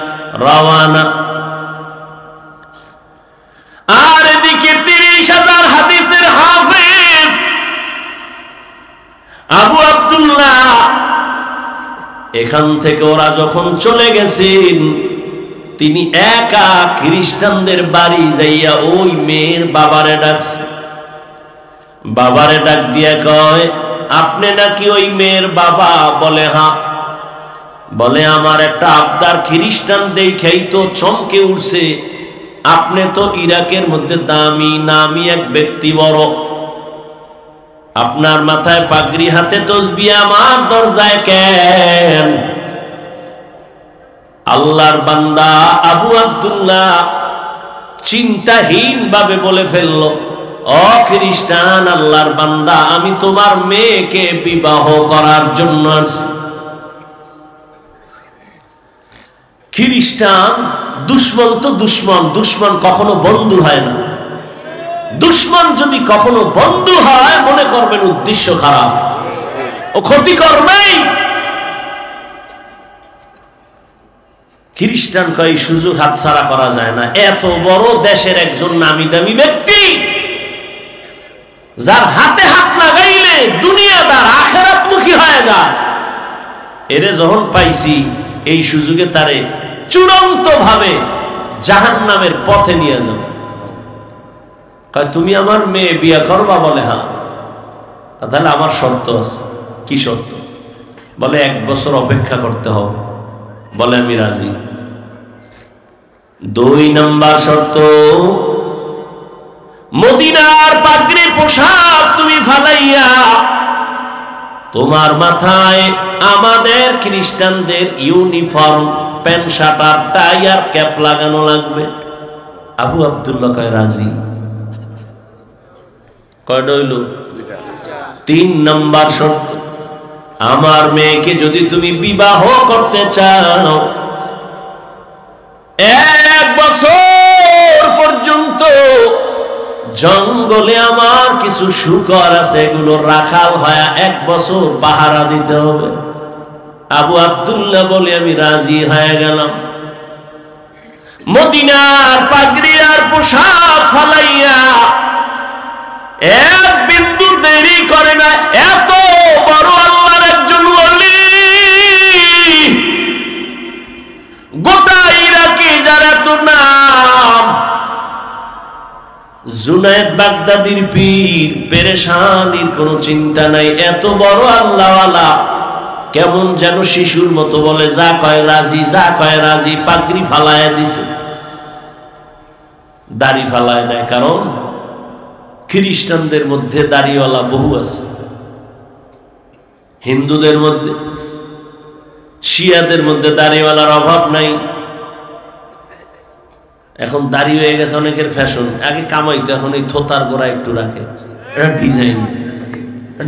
রওয়ানা। আর এদিকে 30,000 হাদিসের হাফেজ আবু আব্দুল্লাহ এখান থেকে ওরা যখন চলে গেছেন, তিনি একা খ্রিস্টানদের বাড়ি যাইয়া ওই মেয়ের বাবারে ডাকছে। বাবারে ডাক দিয়া কয়, আপনি নাকি ওই মেয়ের বাবা? বলে হ্যাঁ। বলে আমার একটা আবদার, খ্রিস্টান দেখেই তো চমকে উঠছে, আপনি তো ইরাকের মধ্যে দামি নামি এক ব্যক্তি, বড়, আপনার মাথায় পাগড়ি, হাতে তসবিহ, আমার দরজায় কেন? আল্লাহর বান্দা আবু আব্দুল্লাহ চিন্তাহীন ভাবে বলে ফেলল, ও খ্রিস্টান, আল্লাহর বান্দা, আমি তোমার মেয়েকে বিবাহ করার জন্য আসছি। খ্রিস্টান দুশ্মন তো দুশ্মন, দুশ্মন কখনো বন্ধু হয় না। দুশ্মন যদি কখনো বন্ধু হয়, মনে করবেন উদ্দেশ্য খারাপ, ও ক্ষতি করবেই। খ্রিস্টান কয় সুযোগ হাতছাড়া করা যায় না। এত বড় দেশের একজন নামি দামি ব্যক্তি, যার হাতে হাত লাগাইলে দুনিয়াদার আখিরাতমুখী হয়ে যায়, এরে যখন পাইছি, এই সুযোগে তারে চূড়ান্ত ভাবে জাহান্নামের পথে নিয়ে যাব। কয় তুমি আমার মেয়ে বিয়ে করবা? বলে হ্যাঁ। তাহলে আমার শর্ত আছে। কি শর্ত? বলে 1 বছর অপেক্ষা করতে হবে। বলে আমি রাজি। 2 নম্বর শর্ত, মদিনার পাগড়ি পোশাক তুমি ফালাইয়া তোমার মাথায় আমাদের খ্রিস্টানদের ইউনিফর্ম, প্যান্ট শার্ট আর টাই আর ক্যাপ লাগানো লাগবে। আবু আব্দুল্লাহ কয় রাজি। কয়টা হইল? 3 নম্বর শর্ত, আমার মেয়েকে যদি তুমি বিবাহ করতে চাও, 1 বছর পর্যন্ত জঙ্গলে আমার কিছু শূকর আছে, এগুলো রাখাল হয়ে 1 বছর পাহারা দিতে হবে। আবু আব্দুল্লাহ বলে আমি রাজি হয়ে গেলাম। মদিনার পাগড়ি আর পোশাক ফালাইয়া 1 বিন্দু দেরি করে না। এত বড় আল্লাহর একজন ওলি, গোটা ইরাকে যার এত নাম, জুনায়েদ বাগদাদির পীর, পেরেশানির কোনো চিন্তা নাই। এত বড় আল্লাহওয়ালা কেমন যেন শিশুর মতো বলে যা কয় রাজি, যা কয় রাজি। পাগড়ি ফালায় দিছে, দাড়ি ফালায় নাই, কারণ খ্রিস্টানদের মধ্যে দাড়িওয়ালা বহু আছে, হিন্দুদের মধ্যে, শিয়াদের মধ্যে দাড়িওয়ালার অভাব নাই। এখন দাড়ি হয়ে গেছে অনেকের ফ্যাশন। আগে কামাইতো, এখন এই থোতার গোড়া একটু রাখে, এটা ডিজাইন,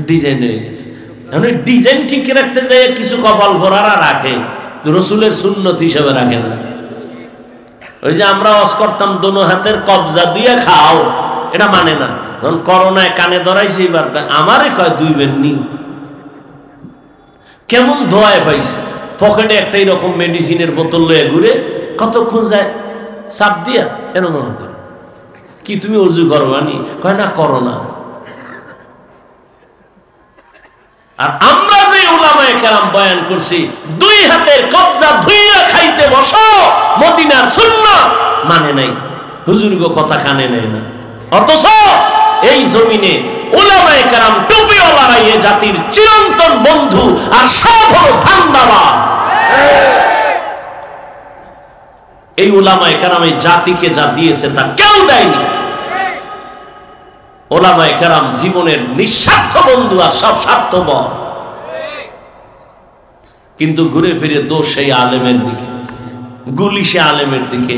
ডিজাইন হয়ে গেছে। এখন ডিজাইন ঠিক রাখতে যায় কিছু কপাল ভরারা রাখে, রসুলের সুন্নত হিসাবে রাখে না। ওই যে আমরা ওয়াজ করতাম দোনো হাতের কবজা দিয়ে খাও, এটা মানে না। যখন করোনায় কানে ধরাইছে, এবার আমারে কয় দুই বেননি, কেমন ধোয়ায় পাইছে, পকেটে একটা এরকম মেডিসিনের বোতল লয়ে ঘুরে, কতক্ষণ যায় চাপ দিয়া কেন মনে করে কি তুমি অজু করবানি, কয় না করো না। আর আমরা যে উলামায়ে কেরাম বয়ান করছি দুই হাতের কবজা ধুইয়া খাইতে বসো, মদিনার সুন্নাত মানে নাই, হুজুরগো কথা কানে নেয় না। অথচ এই জমিনে উলামায়ে কেরাম টুপিওয়ালারা এই জাতির চিরন্তন বন্ধু, আর সব হলো ধান্দাবাজ। এই উলামায়ে কেরাম এই জাতিকে যা দিয়েছে তা কেউ দেয়নি। উলামায়ে কেরাম জীবনের নিঃস্বার্থ বন্ধু, আর সব স্বার্থপর। কিন্তু ঘুরে ফিরে দোষ সেই আলেমের দিকে, গুলি সে আলেমের দিকে,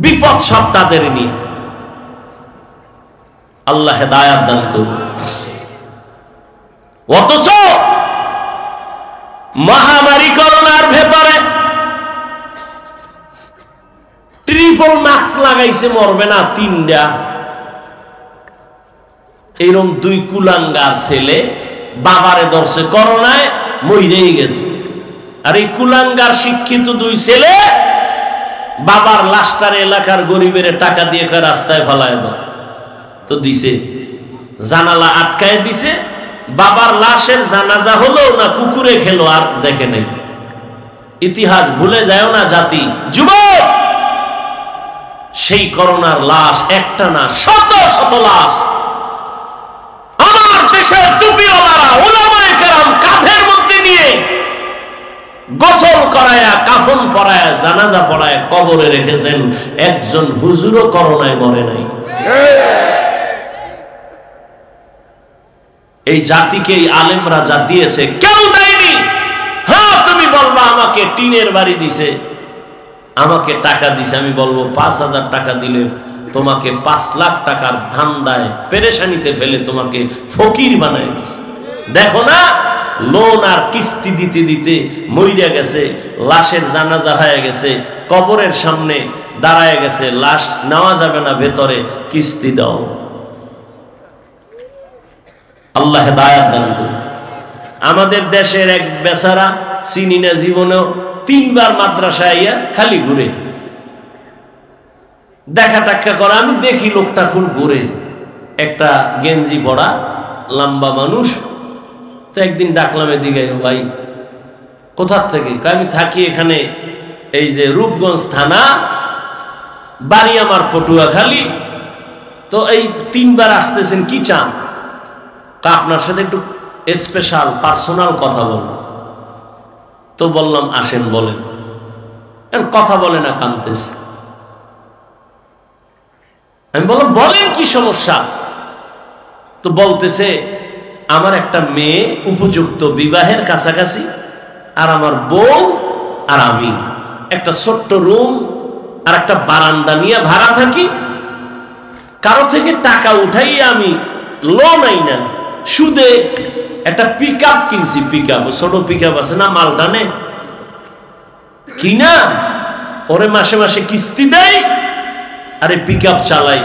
বিপদ সব তাদের নিয়ে। আল্লাহ হেদায়াত দান করুন। অথচ মহামারী করোনার ভেতরে ট্রিপল মাস্ক লাগাইছে, মরবে না তিনটা। এইরকম দুই কুলাঙ্গার ছেলে বাবারে ধরছে করোনায়, মইরেই গেছে। আর এই কুলাঙ্গার শিক্ষিত দুই ছেলে বাবার লাশটার এলাকার গরিবের টাকা দিয়ে রাস্তায় ফেলায় দাও, তো দিছে, জানালা আটকায় দিছে। বাবার লাশের জানাজা হলো না কুকুরে খেলো, আর দেখে নেই। ইতিহাস ভুলে যায় না জাতি। যুবক, সেই করোনার লাশ একটা না, শত শত লাশ আমার দেশের টুপিওয়ালারা উলামায়ে কেরাম কাঁধের মধ্যে নিয়ে গোসল করায়া, কাফন পরায়া, জানাজা পড়ায় কবরে রেখেছেন। একজন হুজুরও করোনায় মরে নাই। এই জাতিকে এই আলেমরা যা দিয়েছে কেউ দেয়নি। হ্যাঁ, তুমি বলবা আমাকে টিনের বাড়ি দিছে, আমাকে টাকা দিছে, আমি বলবো 5,000 টাকা দিলে তোমাকে 5 লাখ টাকার ধান্দায় পেরেশানিতে ফেলে তোমাকে ফকির বানায় দিছে। দেখো না, লোন আর কিস্তি দিতে দিতে মইরা গেছে, লাশের জানাজা হয়ে গেছে, কবরের সামনে দাঁড়ায় গেছে, লাশ নেওয়া যাবে না ভেতরে, কিস্তি দাও। আল্লাহ হেদায়াত দান করুন। আমাদের দেশের এক বেচারা চিনি না, জীবনেও 3 বার মাদ্রাসায় আইয়া খালি ঘুরে, দেখা টাক্কা করে। আমি দেখি লোকটা খুব ঘুরে, একটা গেঞ্জি পরা লম্বা মানুষ। তো একদিন ডাকলাম এদিকে, ভাই কোথার থেকে? আমি থাকি এখানে, এই যে রূপগঞ্জ থানা, বাড়ি আমার পটুয়াখালী। তো এই 3 বার আসতেছেন, কি চান? আপনার সাথে একটু স্পেশাল পার্সোনাল কথা বলবো। তো বললাম আসেন, বলেন। কথা বলে না, কাঁদতেছে। আমি বললাম বলেন কি সমস্যা? তো বলতেছে আমার একটা মেয়ে উপযুক্ত বিবাহের কাছাকাছি, আর আমার বউ আর আমি একটা ছোট্ট রুম আর একটা বারান্দা নিয়ে ভাড়া থাকি। কারো থেকে টাকা উঠাই আমি লোন আই না, সুদে একটা পিকআপ কিনছি। পিকআপ, ছোট পিকআপ আছে না, মালদানে কিনা, ওরে মাসে মাসে কিস্তি দেয়, আরে পিকআপ চালাই।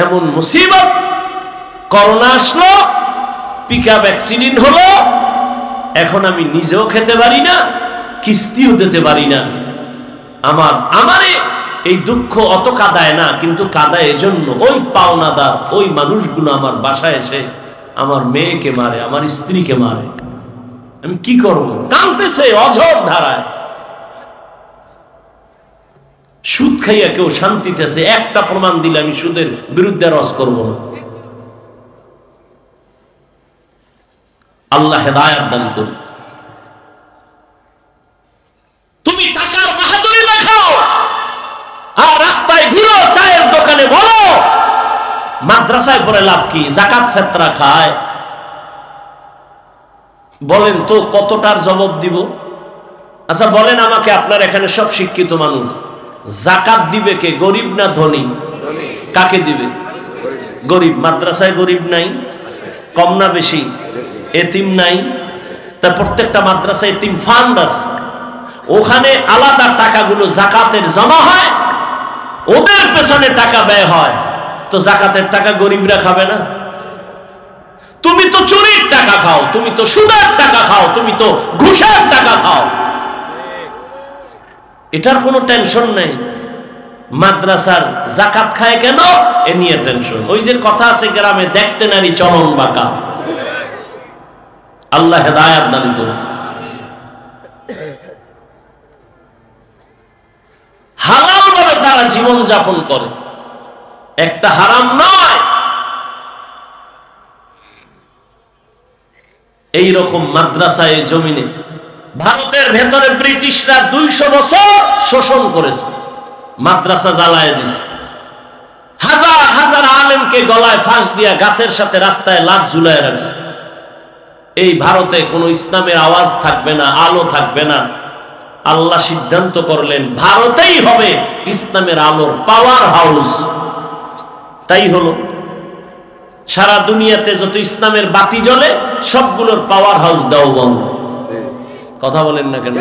এমন মুসিবত, করোনা আসলো, পিকআপ অ্যাক্সিডেন্ট হলো, এখন আমি নিজেও খেতে পারি না, কিস্তিও দিতে পারি না। আমারে এই দুঃখ অত কাঁদায় না, কিন্তু কাঁদায় এজন্য ওই পাওনাদার ওই মানুষগুলো আমার বাসায় এসে আমার মেয়েকে মারে, আমার স্ত্রীকে মারে। আমি কি করব? কাঁদতেছে অঝোর ধারায়। সুদ খাইয়া কেউ শান্তিতেছে, একটা প্রমাণ দিলে আমি সুদের বিরুদ্ধে রস করব না। আল্লাহ হেদায়াত দান করুন। তুমি টাকার বাহাদুরি দেখাও আর রাস্তায় ঘুরো, চায়ের দোকানে বলো মাদ্রাসায় পড়ে লাভ কি? যাকাত ফেতরা খায়। বলেন তো কতটার জবাব দিব? আচ্ছা বলেন আমাকে, আপনার এখানে সব শিক্ষিত মানুষ, যাকাত দিবে কে, গরিব না ধনী? কাকে দিবে? গরিব। মাদ্রাসায় গরিব নাই? কম না বেশি? এতিম নাই? তার প্রত্যেকটা মাদ্রাসায় এতিম ফান্ড আছে, ওখানে আলাদা টাকাগুলো যাকাতের জমা হয়, ওদের পেছনে টাকা ব্যয় হয়। তো যাকাতের টাকা গরিবরা খাবে না? তুমি তো চুরির টাকা খাও, তুমি তো সুদের টাকা খাও, তুমি তো ঘুষের টাকা খাও, এটার কোনো টেনশন নেই। মাদ্রাসার যাকাত খায় কেন, এ নিয়ে টেনশন। ওই যে কথা আছে গ্রামে, দেখতে নারী চলন বাঁকা। আল্লাহ হেদায়েত দান করুন। হালাল ভাবে তারা জীবন যাপন করে, একটা হারাম নয়। এই রকম মাদ্রাসায় জমিনে ভারতের ভেতরে ব্রিটিশরা 200 বছর শোষণ করেছে, মাদ্রাসা জ্বালায় দিছে, হাজার হাজার আলেমকে গলায় ফাঁস দিয়া গাছের সাথে রাস্তায় লাশ ঝুলায় রাখছে। এই ভারতে কোনো ইসলামের আওয়াজ থাকবে না, আলো থাকবে না। আল্লাহ সিদ্ধান্ত করলেন ভারতেই হবে ইসলামের আলোর পাওয়ার হাউস। তাই হলো, সারা দুনিয়াতে যত ইসলামের বাতি জ্বলে সবগুলোর পাওয়ার হাউস দেওবন্দ। কথা বলেন না কেন?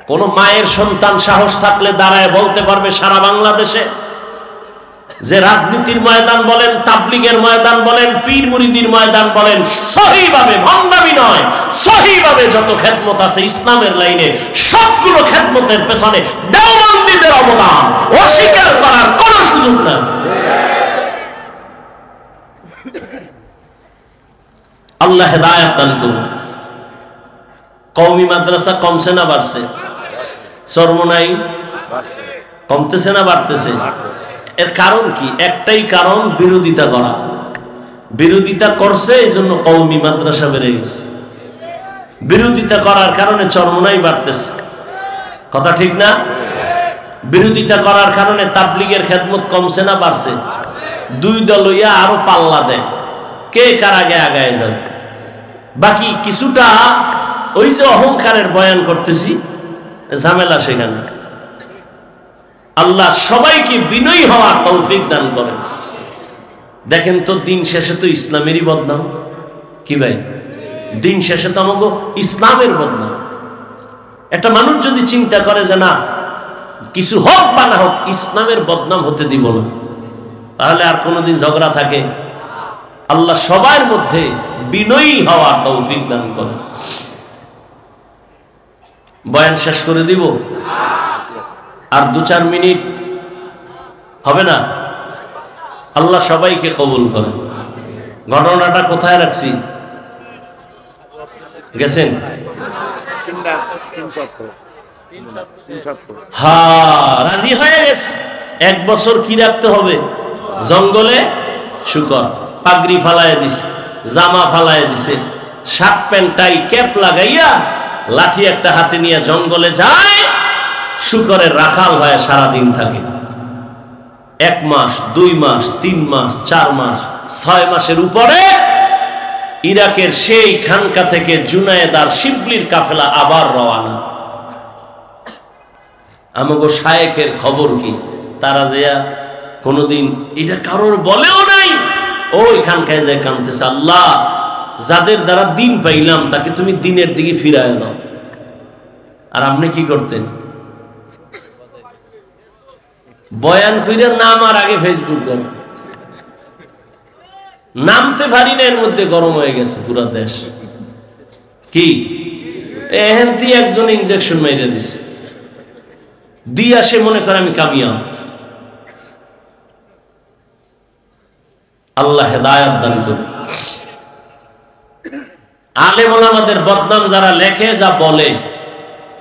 কোন মায়ের সন্তান সাহস থাকলে দাঁড়ায় বলতে পারবে সারা বাংলাদেশে যে রাজনীতির ময়দান বলেন, তাবলীগের ময়দান বলেন, পীর মুরিদির ময়দান বলেন, সহিভাবে, ভণ্ডামি নয়, সহিভাবে যত খেদমত আছে ইসলামের লাইনে, সবগুলো খেদমতের পেছনে দেওবন্দীদের অবদান অস্বীকার করার কোনো সুযোগ নাই। আল্লাহ হেদায়েত দান করুন। কওমি মাদ্রাসা কমছে না বাড়ছে? চরমোনাই কমতেছে না বাড়তেছে? এর কারণ কি? একটাই কারণ, বিরোধিতা করা। বিরোধিতা করছে, এই জন্য কওমি মাদ্রাসা বেড়ে গেছে। বিরোধিতা করার কারণে চরমোনাই বাড়তেছে। কথা ঠিক না? বিরোধিতা করার কারণে তাবলীগের খেদমত কমছে না বাড়ছে? দুই দল হইয়া আরো পাল্লা দেয়, কে কার আগে আগায় যাবে। বাকি কিছুটা ওই যে অহংকারের বয়ান করতেছি, ঝামেলা সেখানে। আল্লাহ সবাইকে বিনয়ী হওয়ার তৌফিক দান করেন। দেখেন তো, দিন শেষে তো ইসলামেরই বদনাম। কি ভাই, দিন শেষে তো আমাকে ইসলামের বদনাম। একটা মানুষ যদি চিন্তা করে যে না, কিছু হোক বা না হোক ইসলামের বদনাম হতে দিব না, তাহলে আর কোনোদিন ঝগড়া থাকে? আল্লাহ সবার মধ্যে বিনয়ী হওয়ার তৌফিক দান করেন। বয়ান শেষ করে দিব, আর 2-4 মিনিট হবে না? আল্লাহ সবাইকে কবুল করেন। ঘটনাটা কোথায় রাখছি? গেছেন? হ্যাঁ, রাজি হয়ে গেছে। 1 বছর কি রাখতে হবে? জঙ্গলে শুকর, পাগড়ি ফালায় দিছে, জামা ফালায় দিছে, শার্ট প্যান্ট টাই ক্যাপ লাগাইয়া লাঠি একটা হাতে নিয়ে জঙ্গলে যায়, শুকরের রাখাল হয়ে সারাদিন থাকে। 1 মাস, 2 মাস, 3 মাস, 4 মাস, 6 মাসের উপরে ইরাকের সেই খানকা থেকে জুনায়েদ আর শিবলির কাফেলা আবার রওয়ানা। আমাগো শায়েখের খবর কি? তারা যে কোনদিন এটা কারোর বলেও নাই, ওই খানকায় যায় কানতেছে, আল্লাহ যাদের দ্বারা দিন পাইলাম তাকে তুমি দিনের দিকে ফিরায় দাও। আর আপনি কি করতেন? বয়ান কইরা নামার আগে ফেসবুক ধরে নামতে পারি না, এর মধ্যে গরম হয়ে গেছে পুরা দেশ। কি এহেন্তি একজন ইনজেকশন মাইরা দিছে, দিয়া সে মনে করে আমি কামিয়াব। আল্লাহ হেদায়েত দান করুন। আলেম ওলামাদের বদনাম যারা লেখে, যা বলে,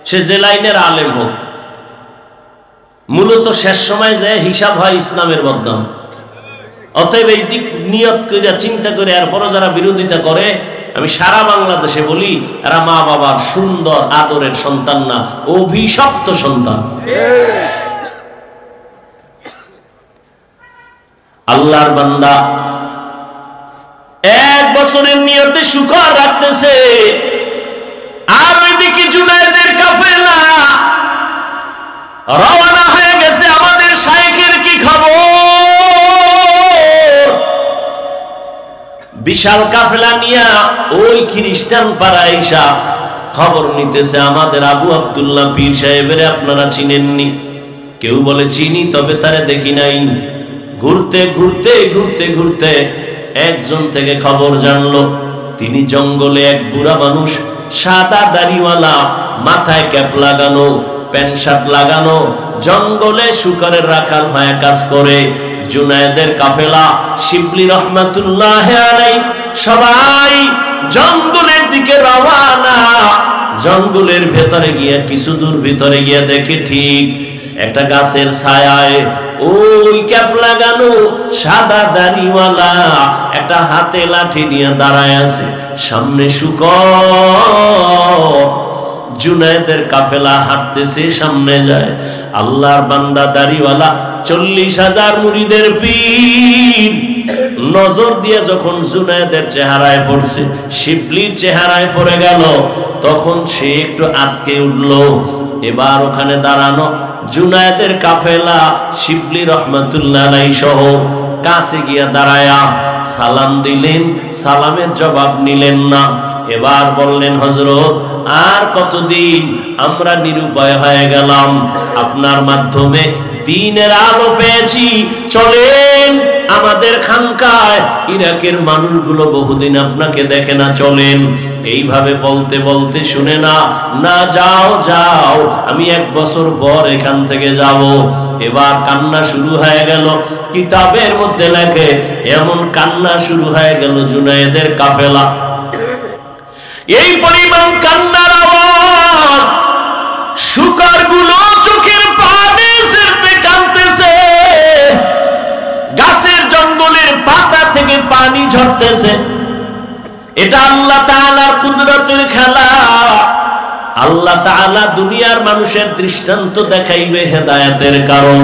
সে যে লাইনের আলেম হোক, মূলত শেষ সময় যায় হিসাব হয় ইসলামের বদনাম। অতএব এই দিক নিয়ত করে চিন্তা করে এরপরও যারা বিরোধিতা করে, আমি সারা বাংলাদেশে বলি, এরা মা বাবার সুন্দর আদরের সন্তান না, অভিশপ্ত সন্তান। আল্লাহর বান্দা 1 বছরের নিয়তে শুকর রাখতেছে, আর ওইদিকে জুনায়েদের কাফেলা রওনা হয়ে গেছে। আমাদের শাইখের কি খবর? বিশাল কাফেলা নিয়া ওই খ্রিস্টান পাড়া আইসা খবর নিতেছে, আমাদের আবু আব্দুল্লাহ পীর সাহেবের আপনারা চিনেননি? কেউ বলে চিনি, তবে তারে দেখি নাই। ঘুরতে ঘুরতে ঘুরতে ঘুরতে একজন থেকে খবর জানলো, তিনি জঙ্গলে এক বুড়া মানুষ, সাদা দাড়িওয়ালা, মাথায় ক্যাপ লাগানো, প্যান্ট শার্ট লাগানো, জঙ্গলে শুকরের রাখাল হয়ে কাজ করে। জুনায়েদের কাফেলা শিবলি রহমাতুল্লাহ আলাইহি সবাই জঙ্গলের দিকে রওনা। জঙ্গলের ভেতরে গিয়ে কিছু দূর ভিতরে গিয়ে দেখে ঠিক একটা গাছের ছায়ায় ওই ক্যাপ লাগানো সাদা দাড়িওয়ালা একটা হাতে লাঠি নিয়ে দাঁড়ায় আছে, সামনে শুকর। জুনায়েদের কাফেলা হাঁটতেছে, সামনে যায়। আল্লাহর বান্দা দাড়িওয়ালা 40,000 মুরিদের পীর নজর দিয়ে যখন জুনায়েদের চেহারায় পড়ছে, শিবলির চেহারায় পড়ে গেল, তখন সে একটু আটকে উঠলো। এবার ওখানে দাঁড়ানো জুনায়েদের কাফেলা শিবলি রহমাতুল্লাহ আলাইহি সহ কাছে গিয়া দাঁড়ায়া সালাম দিলেন, সালামের জবাব নিলেন না। এবার বললেন, হযরত আর কতদিন আমরা নিরুপায় হয়ে গেলাম, আপনার মাধ্যমে দ্বীনের আলো পেয়েছি, চলেন আমাদের খানকায়। ইরাকের মানুষগুলো বহুদিন আপনাকে দেখে না, চলেন। এইভাবে বলতে বলতে শুনে না, না যাও যাও, আমি 1 বছর পর এখান থেকে যাব। এবার কান্না শুরু হয়ে গেল। কিতাবের মধ্যে লেখে এমন কান্না শুরু হয়ে গেল জুনায়েদের কাফেলা, এই পরিমাণ কান্নার আওয়াজ, শুকরগুলো চোখের পানি ছেড়ে কাঁদতেছে, গাছের জঙ্গলের পাতা থেকে পানি ঝরতেছে। এটা আল্লাহ তাআলার কুদরতের খেলা। আল্লাহ তাআলা দুনিয়ার মানুষের দৃষ্টান্ত দেখাইবে হেদায়েতের কারণ।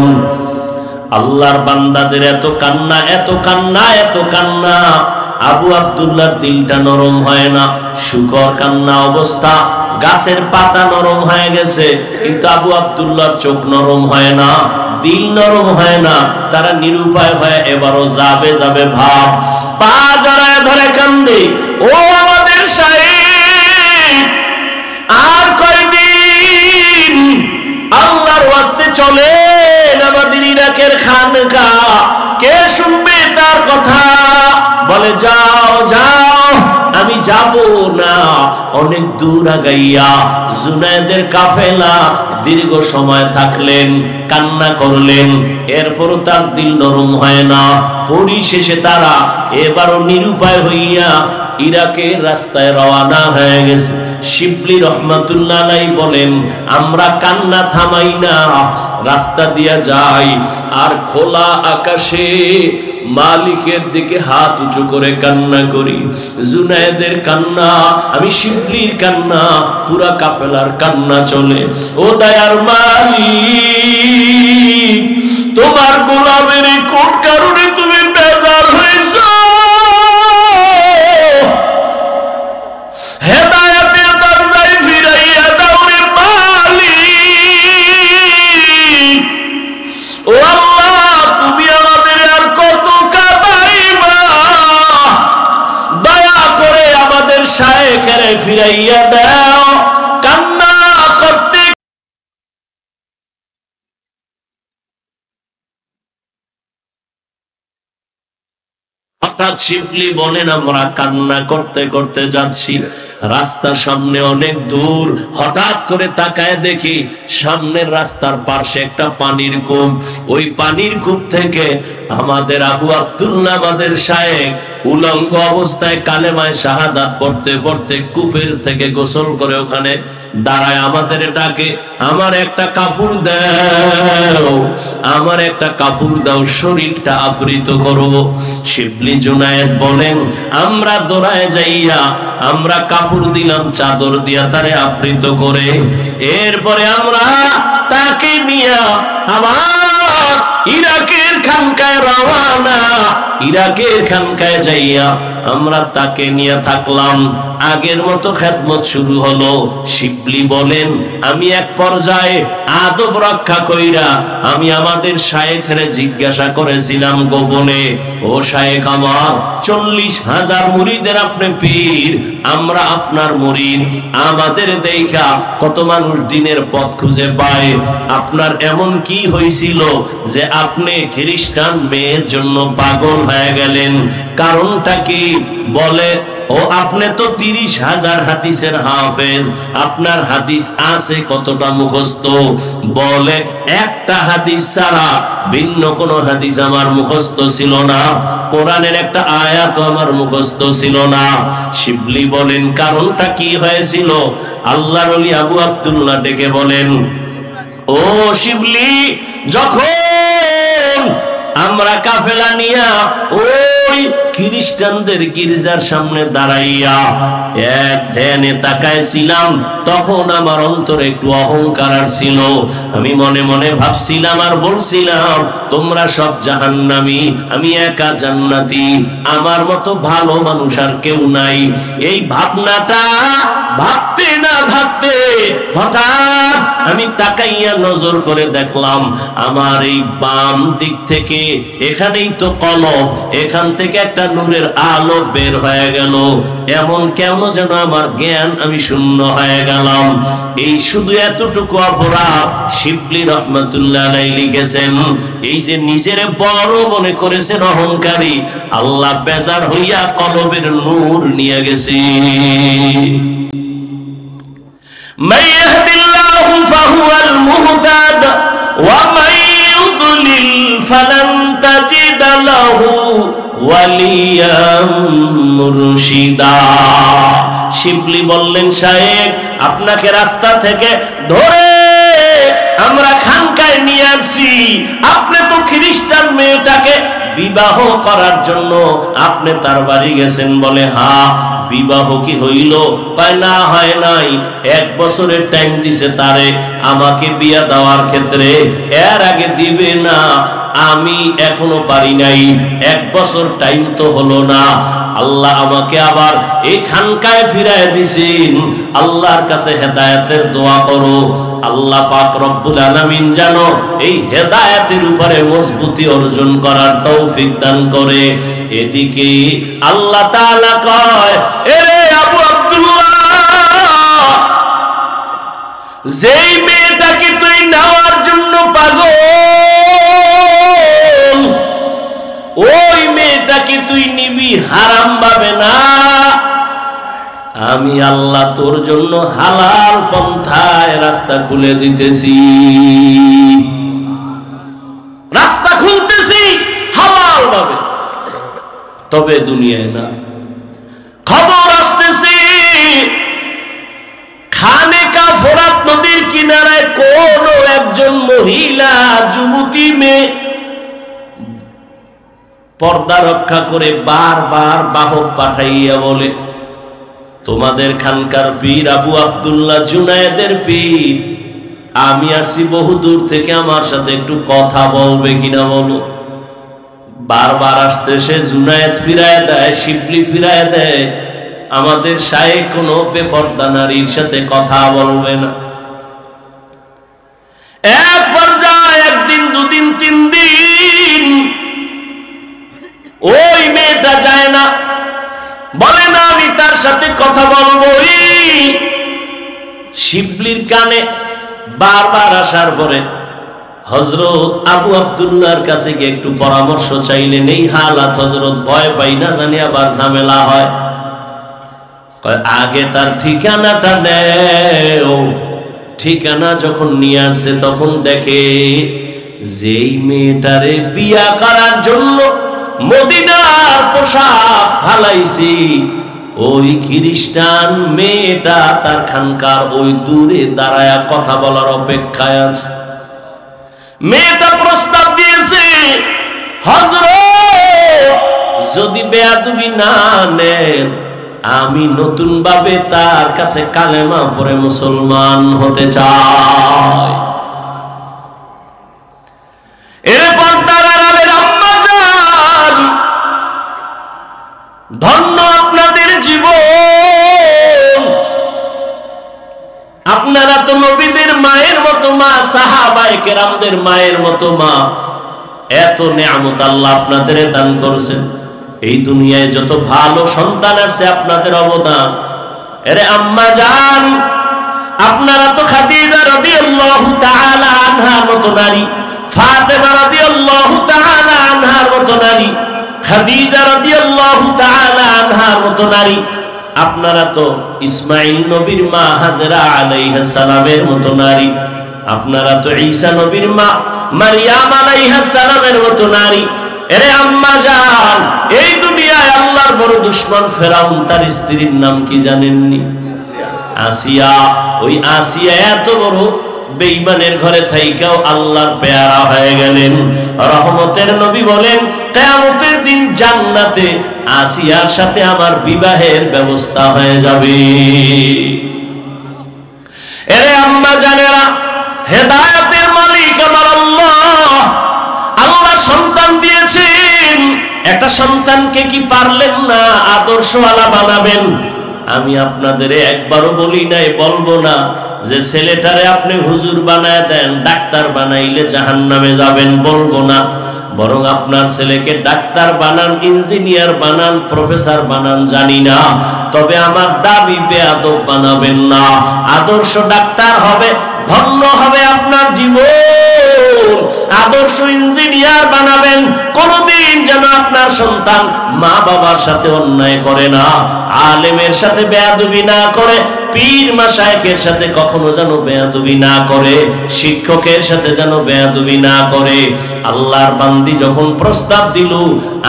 আল্লাহর বান্দাদের এত কান্না, এত কান্না, এত কান্না, আবু আব্দুল্লাহর দিলটা নরম হয় না। শুকর কান্না অবস্থা, গাছের পাতা নরম হয়ে গেছে, কিন্তু আবু আব্দুল্লাহর চোখ নরম হয় না, দিল নরম হয় না। তারা নিরুপায় হয়ে এবারও যাবে যাবে ভাব, পা জড়ায় ধরে কান্দে, ও আমাদের শাইখ, আর কয়দিন আল্লাহর ওয়াস্তে চলেন আমাদের ইরাকের খানকা, কে শুনবে তার কথা? বলে যাও যাও, আমি যাব না। অনেক দূর আগাইয়া জুনায়েদের কাফেলা দীর্ঘ সময় থাকলেন, কান্না করলেন, এরপরও তার দিল নরম হয় না। পরিশেষে তারা এবারও নিরুপায় হইয়া ইরাকের রাস্তায় রওনা হয়ে গেছে। শিবলি রহমাতুল্লাহ আলাইহি বলেন, আমরা কান্না থামাই না, রাস্তা দিয়া যাই, আর খোলা আকাশে মালিকের দিকে হাত উঁচু করে কান্না করি। জুনায়েদের কান্না, আমি শিবলির কান্না, পুরা কাফেলার কান্না চলে। ও দয়ার মালিক, তোমার গোলামের কোন কারণে তুমি বেজার হয়েছো? হেদায়েতের দরজায় ফিরাইয়া দাও রে মালিক। ও আল্লাহ, তুমি আমাদের আর কত কাঁদাইবা? দয়া করে আমাদের শাইখের ফিরাইয়া দাও। কান্না করতে হঠাৎ শিবলি বলেন, আমরা কান্না করতে করতে যাচ্ছি, রাস্তার সামনে অনেক দূর, হঠাৎ করে তাকায় দেখি সামনের রাস্তার পাশে একটা পানির কূপ। ওই পানির কূপ থেকে আমাদের আবু আব্দুল্লাহ, আমাদের শাইখ, উলঙ্গ অবস্থায় কালেমায়ে শাহাদাত পড়তে পড়তে কূপের থেকে গোসল করে ওখানে দাঁড়ায় আমাদের ডাকে, আমার একটা কাপড় দাও, আমার একটা কাপড় দাও, শরীরটা আবৃত করব। শিবলি জুনায়েদ বলেন, আমরা দৌড়ায় যাইয়া আমরা কাপড় দিলাম, চাদর দিয়া তারে আবৃত করে। এরপরে আমরা তাকে নিয়ে আবার ইরাকের খানকায় রওয়ানা। ইরাকের খানকায় যাইয়া আমরা তাকে নিয়ে থাকলাম। আগের মতো খেদমত শুরু হলো। শিবলি বলেন, আমি এক পর্যায়ে আদব রক্ষা কইরা আমি আমাদের শায়েখরে জিজ্ঞাসা করেছিলাম গোপনে, ও শায়েখ আমার, 40,000 মুরিদের আপনি পীর, আমরা আপনার মুরিদ, আমাদের দেখা কত মানুষ দিনের পথ খুঁজে পায়, আপনার এমন কি হয়েছিল যে আপনি খ্রিস্টান মেয়ের জন্য পাগল হয়ে গেলেন? কারণটা কি? বলে, ও আপনি তো 30,000 হাদিসের হাফেজ, আপনার হাদিস আছে কতটা মুখস্থ? বলে, একটা হাদিস ছাড়া ভিন্ন কোন হাদিস আমার মুখস্থ ছিল না, কোরআনের একটা আয়াত আমার মুখস্থ ছিল না। শিবলি বলেন, কারণটা কি হয়েছিল? আল্লাহর ওলি আবু আব্দুল্লাহ ডেকে বলেন, ও শিবলি, যখন আমরা কাফেলা নিয়া ওই খ্রিস্টানদের গির্জার সামনে দাঁড়াইয়া এক ধ্যানে তাকাইছিলাম, তখন আমার অন্তরে একটু অহংকার ছিল। আমি মনে মনে ভাবছিলাম আর বলছিলাম, তোমরা সব জাহান্নামী, আমি একা জান্নাতি, আমার মতো ভালো মানুষ আর কেউ নাই। এই ভাবনাটা ভাবতে না ভাবতে হঠাৎ আমি তাকাইয়া নজর করে দেখলাম আমার এই বাম দিক থেকে, এখানেই তো কলব, এখান থেকে একটা নূরের আলো বের হয়ে গেল। এমন কেন যেন আমার জ্ঞান, আমি শূন্য হয়ে গেলাম। এই শুধু এতটুকু অপরাধ শিবলি রহমাতুল্লাহ আলাইহি লিখেছেন। এই যে নিজের বড় মনে করেছেন অহংকারী, আল্লাহ বেজার হইয়া কলবের নূর নিয়ে গেছে। من يهد الله فهو المهتد ومن يضلل فلن تجد له وليا مرشدا। শিবলি বললেন, শায়েখ, আপনাকে রাস্তা থেকে ধরে আমরা খানকায় নিয়ে আসছি, আপনি তো খ্রিস্টান মেয়েটাকে বিবাহ করার জন্য আপনি তার বাড়ি গেছেন। বলে, হ্যাঁ। বিবাহ কি হইল? কয়, না, হয় নাই। 1 বছরের টাইম দিছে তারে আমাকে বিয়া দেওয়ার ক্ষেত্রে, এর আগে দিবে না, আমি এখনো পারি নাই, 1 বছর টাইম তো হলো না। আল্লাহ আমাকে আবার এই খানকায় ফিরায় দিছেন। আল্লাহর কাছে হেদায়েতের দোয়া করো, আল্লাহ পাক রব্বুল আলামিন যেন এই হেদায়েতের উপরে মজবুতি অর্জন করার তৌফিক দান করে। এদিকে আল্লাহ তাআলা কয়, এরে আবু আব্দুল্লাহ, যেই মেয়েটাকে তুই নেওয়ার জন্য পাগল, ওই মেয়েটাকে তুই নিবি হারাম ভাবে না, আমি আল্লাহ তোর জন্য হালাল পন্থায় রাস্তা খুলে দিতেছি, রাস্তা খুলতেছি হালাল ভাবে, তবে দুনিয়ায় না। খবর আসতেছে খানেকা ফোরাত নদীর কিনারায় কোন একজন মহিলা যুবতী মেয়ে পর্দা রক্ষা করে বারবার বাহক পাঠাইয়া বলে, তোমাদের খানকার পীর আবু আব্দুল্লাহ জুনায়েদের পীর, আমি আসছি বহু দূর থেকে, আমার সাথে একটু কথা বলবে কিনা বলো। বারবার আসতে সে জুনায়েদ ফিরায় দেয়, শিবলি ফিরায় দেয়, আমাদের শায়েখ কোনো বেপরদা নারীর সাথে কথা বলবে না। এক পর্যায়ে 1 দিন 2 দিন 3 দিন ওই মেয়েটা যায় না, বলে না আমি তার সাথে কথা বলবো। শিবলির কানে বারবার আসার পরে হযরত আবু আব্দুল্লাহর কাছে গিয়ে একটু পরামর্শ চাইলেন। এই হালাত হযরত ভয় পাই না জানি আবার ঝামেলা হয়। আগে তার ঠিকানাটা নেও। ঠিকানা যখন নিয়ে আসে তখন দেখে যেই মেয়েটারে বিয়া করার জন্য মদিনার পোশাক ফালাইছি, ওই খ্রিস্টান মেয়েটা তার খানকার ওই দূরে দাঁড়ায়া কথা বলার অপেক্ষায় আছে। মেয়েটা প্রস্তাব দিয়েছে, হযরত যদি বেয়াদবি না নেন, আমি নতুন ভাবে তার কাছে কালেমা পড়ে মুসলমান হতে চাই। এরপর সাহাবায়ে কেরামদের মায়ের মতো মা। এত নেয়ামত আল্লাহ আপনাদের দান করেছেন। এই দুনিয়ায় যত ভালো সন্তান আছে আপনাদের অবদান। আরে আম্মা জান, আপনারা তো খাদিজা রাদিয়াল্লাহু তাআলা আনহার মতো নারী, ফাতেমা রাদিয়াল্লাহু তাআলা আনহার মতো নারী, খাদিজা রাদিয়াল্লাহু তাআলা আনহার মতো নারী। আপনারা তো ইসমাঈল নবীর মা হাজেরা আলাইহিস সালামের মতো নারী। আপনারা তো ঈসা নবীর মা মারইয়াম আলাইহিস সালামের মতো নারী। এরে আম্মা জান, এই দুনিয়ায় আল্লাহর বড় দুশমন ফেরাউন, তার স্ত্রীর নাম কি জানেননি? আসিয়া। ওই আসিয়া এত বড় বেঈমানের ঘরে থাইকাও আল্লাহর পেয়ারা হয়ে গেলেন। রহমতের নবী বলেন, কিয়ামতের দিন জান্নাতে আসিয়ার সাথে আমার বিবাহের ব্যবস্থা হয়ে যাবে। এরে আম্মা জানেরা, হেদায়েতের মালিক আমার আল্লাহ। আল্লাহ সন্তান দিয়েছেন, একটা সন্তানকে কি পারলেন না আদর্শওয়ালা বানাবেন? আমি আপনাদের একবারও বলি নাই, বলবো না যে ছেলেটারে আপনি হুজুর বানায় দেন, ডাক্তার বানাইলে জাহান্নামে যাবেন, বলবো না। বরং আপনার ছেলেকে ডাক্তার বানান, ইঞ্জিনিয়ার বানান, প্রফেসর বানান, জানি না, তবে আমার দাবি বেয়াদব বানাবেন না। আদর্শ ডাক্তার হবে, ধন্য হবে আপনার জীবন। আদর্শ ইঞ্জিনিয়ার বানাবেন, কোনদিন যেন আপনার সন্তান মা বাবার সাথে অন্যায় করে না, আলেমের সাথে বেয়াদবি না করে, পীর মাশায়েখের সাথে কখনো যেন বেয়াদবি না করে, শিক্ষকের সাথে যেন বেয়াদবি না করে। আল্লাহর বান্দি যখন প্রস্তাব দিল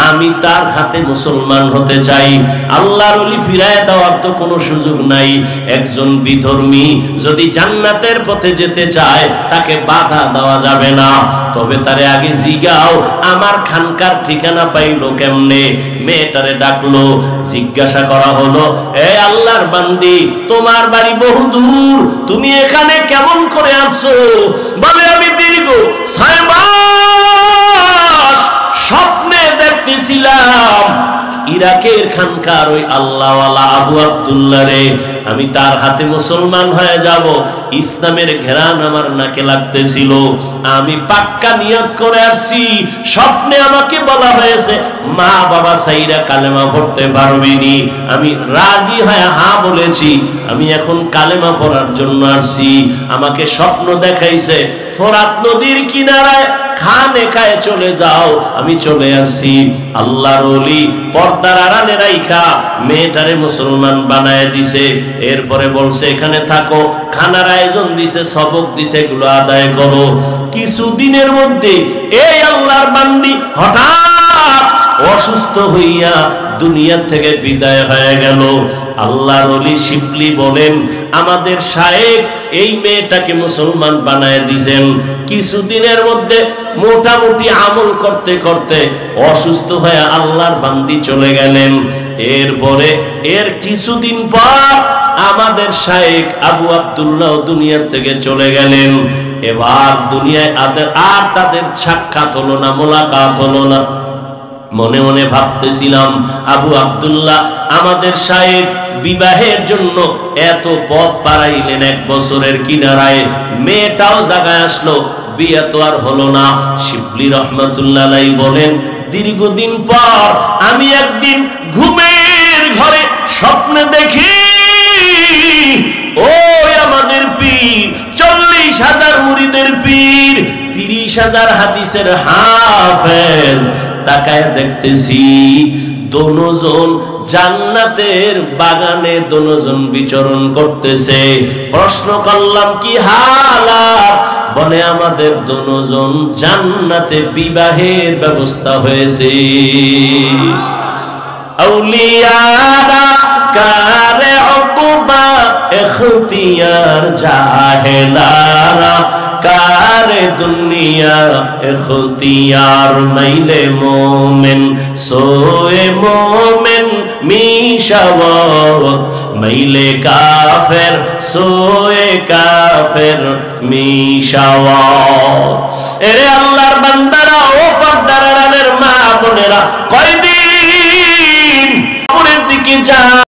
আমি তার হাতে মুসলমান হতে চাই, আল্লাহর ওলি ফিরায় দেওয়ার তো কোনো সুযোগ নাই। একজন বিধর্মী যদি জান্নাতের পথে যেতে চায় তাকে বাধা দেওয়া যাবে না। তবে তারে আগে জিগাও আমার খানকার ঠিকানা পাইলো কেমনে। মেয়েটারে ডাকলো, জিজ্ঞাসা করা হলো, এ আল্লাহর বান্দি, তোমার বাড়ি বহু দূর, তুমি এখানে কেমন করে আসছো? বলে আমি দীর্ঘ 6 মাস স্বপ্নে দেখতেছিলাম ইরাকের খানকার ওই আল্লাহওয়ালা আবু আব্দুল্লাহ রে, আমি তার হাতে মুসলমান হয়ে যাব। ইসলামের ঘেরান আমার নাকে লাগতেছিল, আমি পাক্কা নিয়ত করে আসছি। স্বপ্নে আমাকে বলা হয়েছে মা বাবা সাইরা কালেমা পড়তে পারবি নি। আমি রাজি হয়ে হ্যাঁ বলেছি, আমি এখন কালেমা পড়ার জন্য আসছি। আমাকে স্বপ্ন দেখাইছে ফোরাত নদীর কিনারায় খানেকায় চলে যাও, আমি চলে আসছি। আল্লাহর ওলি পর্দার আড়ালে রাইখা মেয়েটারে মুসলমান বানায় দিছে। এরপরে বলছে এখানে থাকো, খানার আয়োজন দিছে, সবক দিছে, এগুলো আদায় করো। কিছুদিনের মধ্যে এই আল্লাহর বান্দি হঠাৎ অসুস্থ হইয়া দুনিয়া থেকে বিদায় হয়ে গেল। আল্লাহর ওলি শিবলি বলেন, আমাদের শায়েখ এই মেয়েটাকে মুসলমান বানায় দিয়েছেন। কিছুদিনের মধ্যে মোটামুটি আমল করতে করতে অসুস্থ হয়ে আল্লাহর বান্দি চলে গেলেন। এরপরে এর কিছুদিন পর আমাদের শায়েখ আবু আব্দুল্লাহ দুনিয়া থেকে চলে গেলেন। এবার দুনিয়ায় আর তাদের সাক্ষাৎ হলো না, মোলাকাত হলো না। মনে মনে ভাবতেছিলাম, আবু আব্দুল্লাহ আমাদের শায়েখ বিবাহের জন্য এত পথ পাড়াইলেন 1 বছরের কিনারায়, মেয়েটাও জায়গায় আসলো, বিয়ে তো আর হলো না। শিবলি রহমাতুল্লাহ আলাইহি বলেন, দীর্ঘদিন পর আমি একদিন ঘুমের ঘরে স্বপ্নে দেখি ওই আমাদের পীর, 40,000 মুরিদের পীর, 30,000 হাদিসের হাফেজ, তাকায় দেখতেছি দোনোজন জান্নাতের বাগানে দোনোজন বিচরণ করতেছে। প্রশ্ন করলাম কি হালাত? বলে আমাদের দোনোজন জান্নাতে বিবাহের ব্যবস্থা হয়েছে। আউলিয়ারা কারে উকবা ইখতিয়ার জাহেলারা কারে দুনিয়া ইখতিয়ার, মাইলে মোমেন সোয়ে মোমেন মিশাওয়াত, মাইলে কাফের সোয়ে কাফের মিশাওয়াত। এরে আল্লাহর বান্দারা,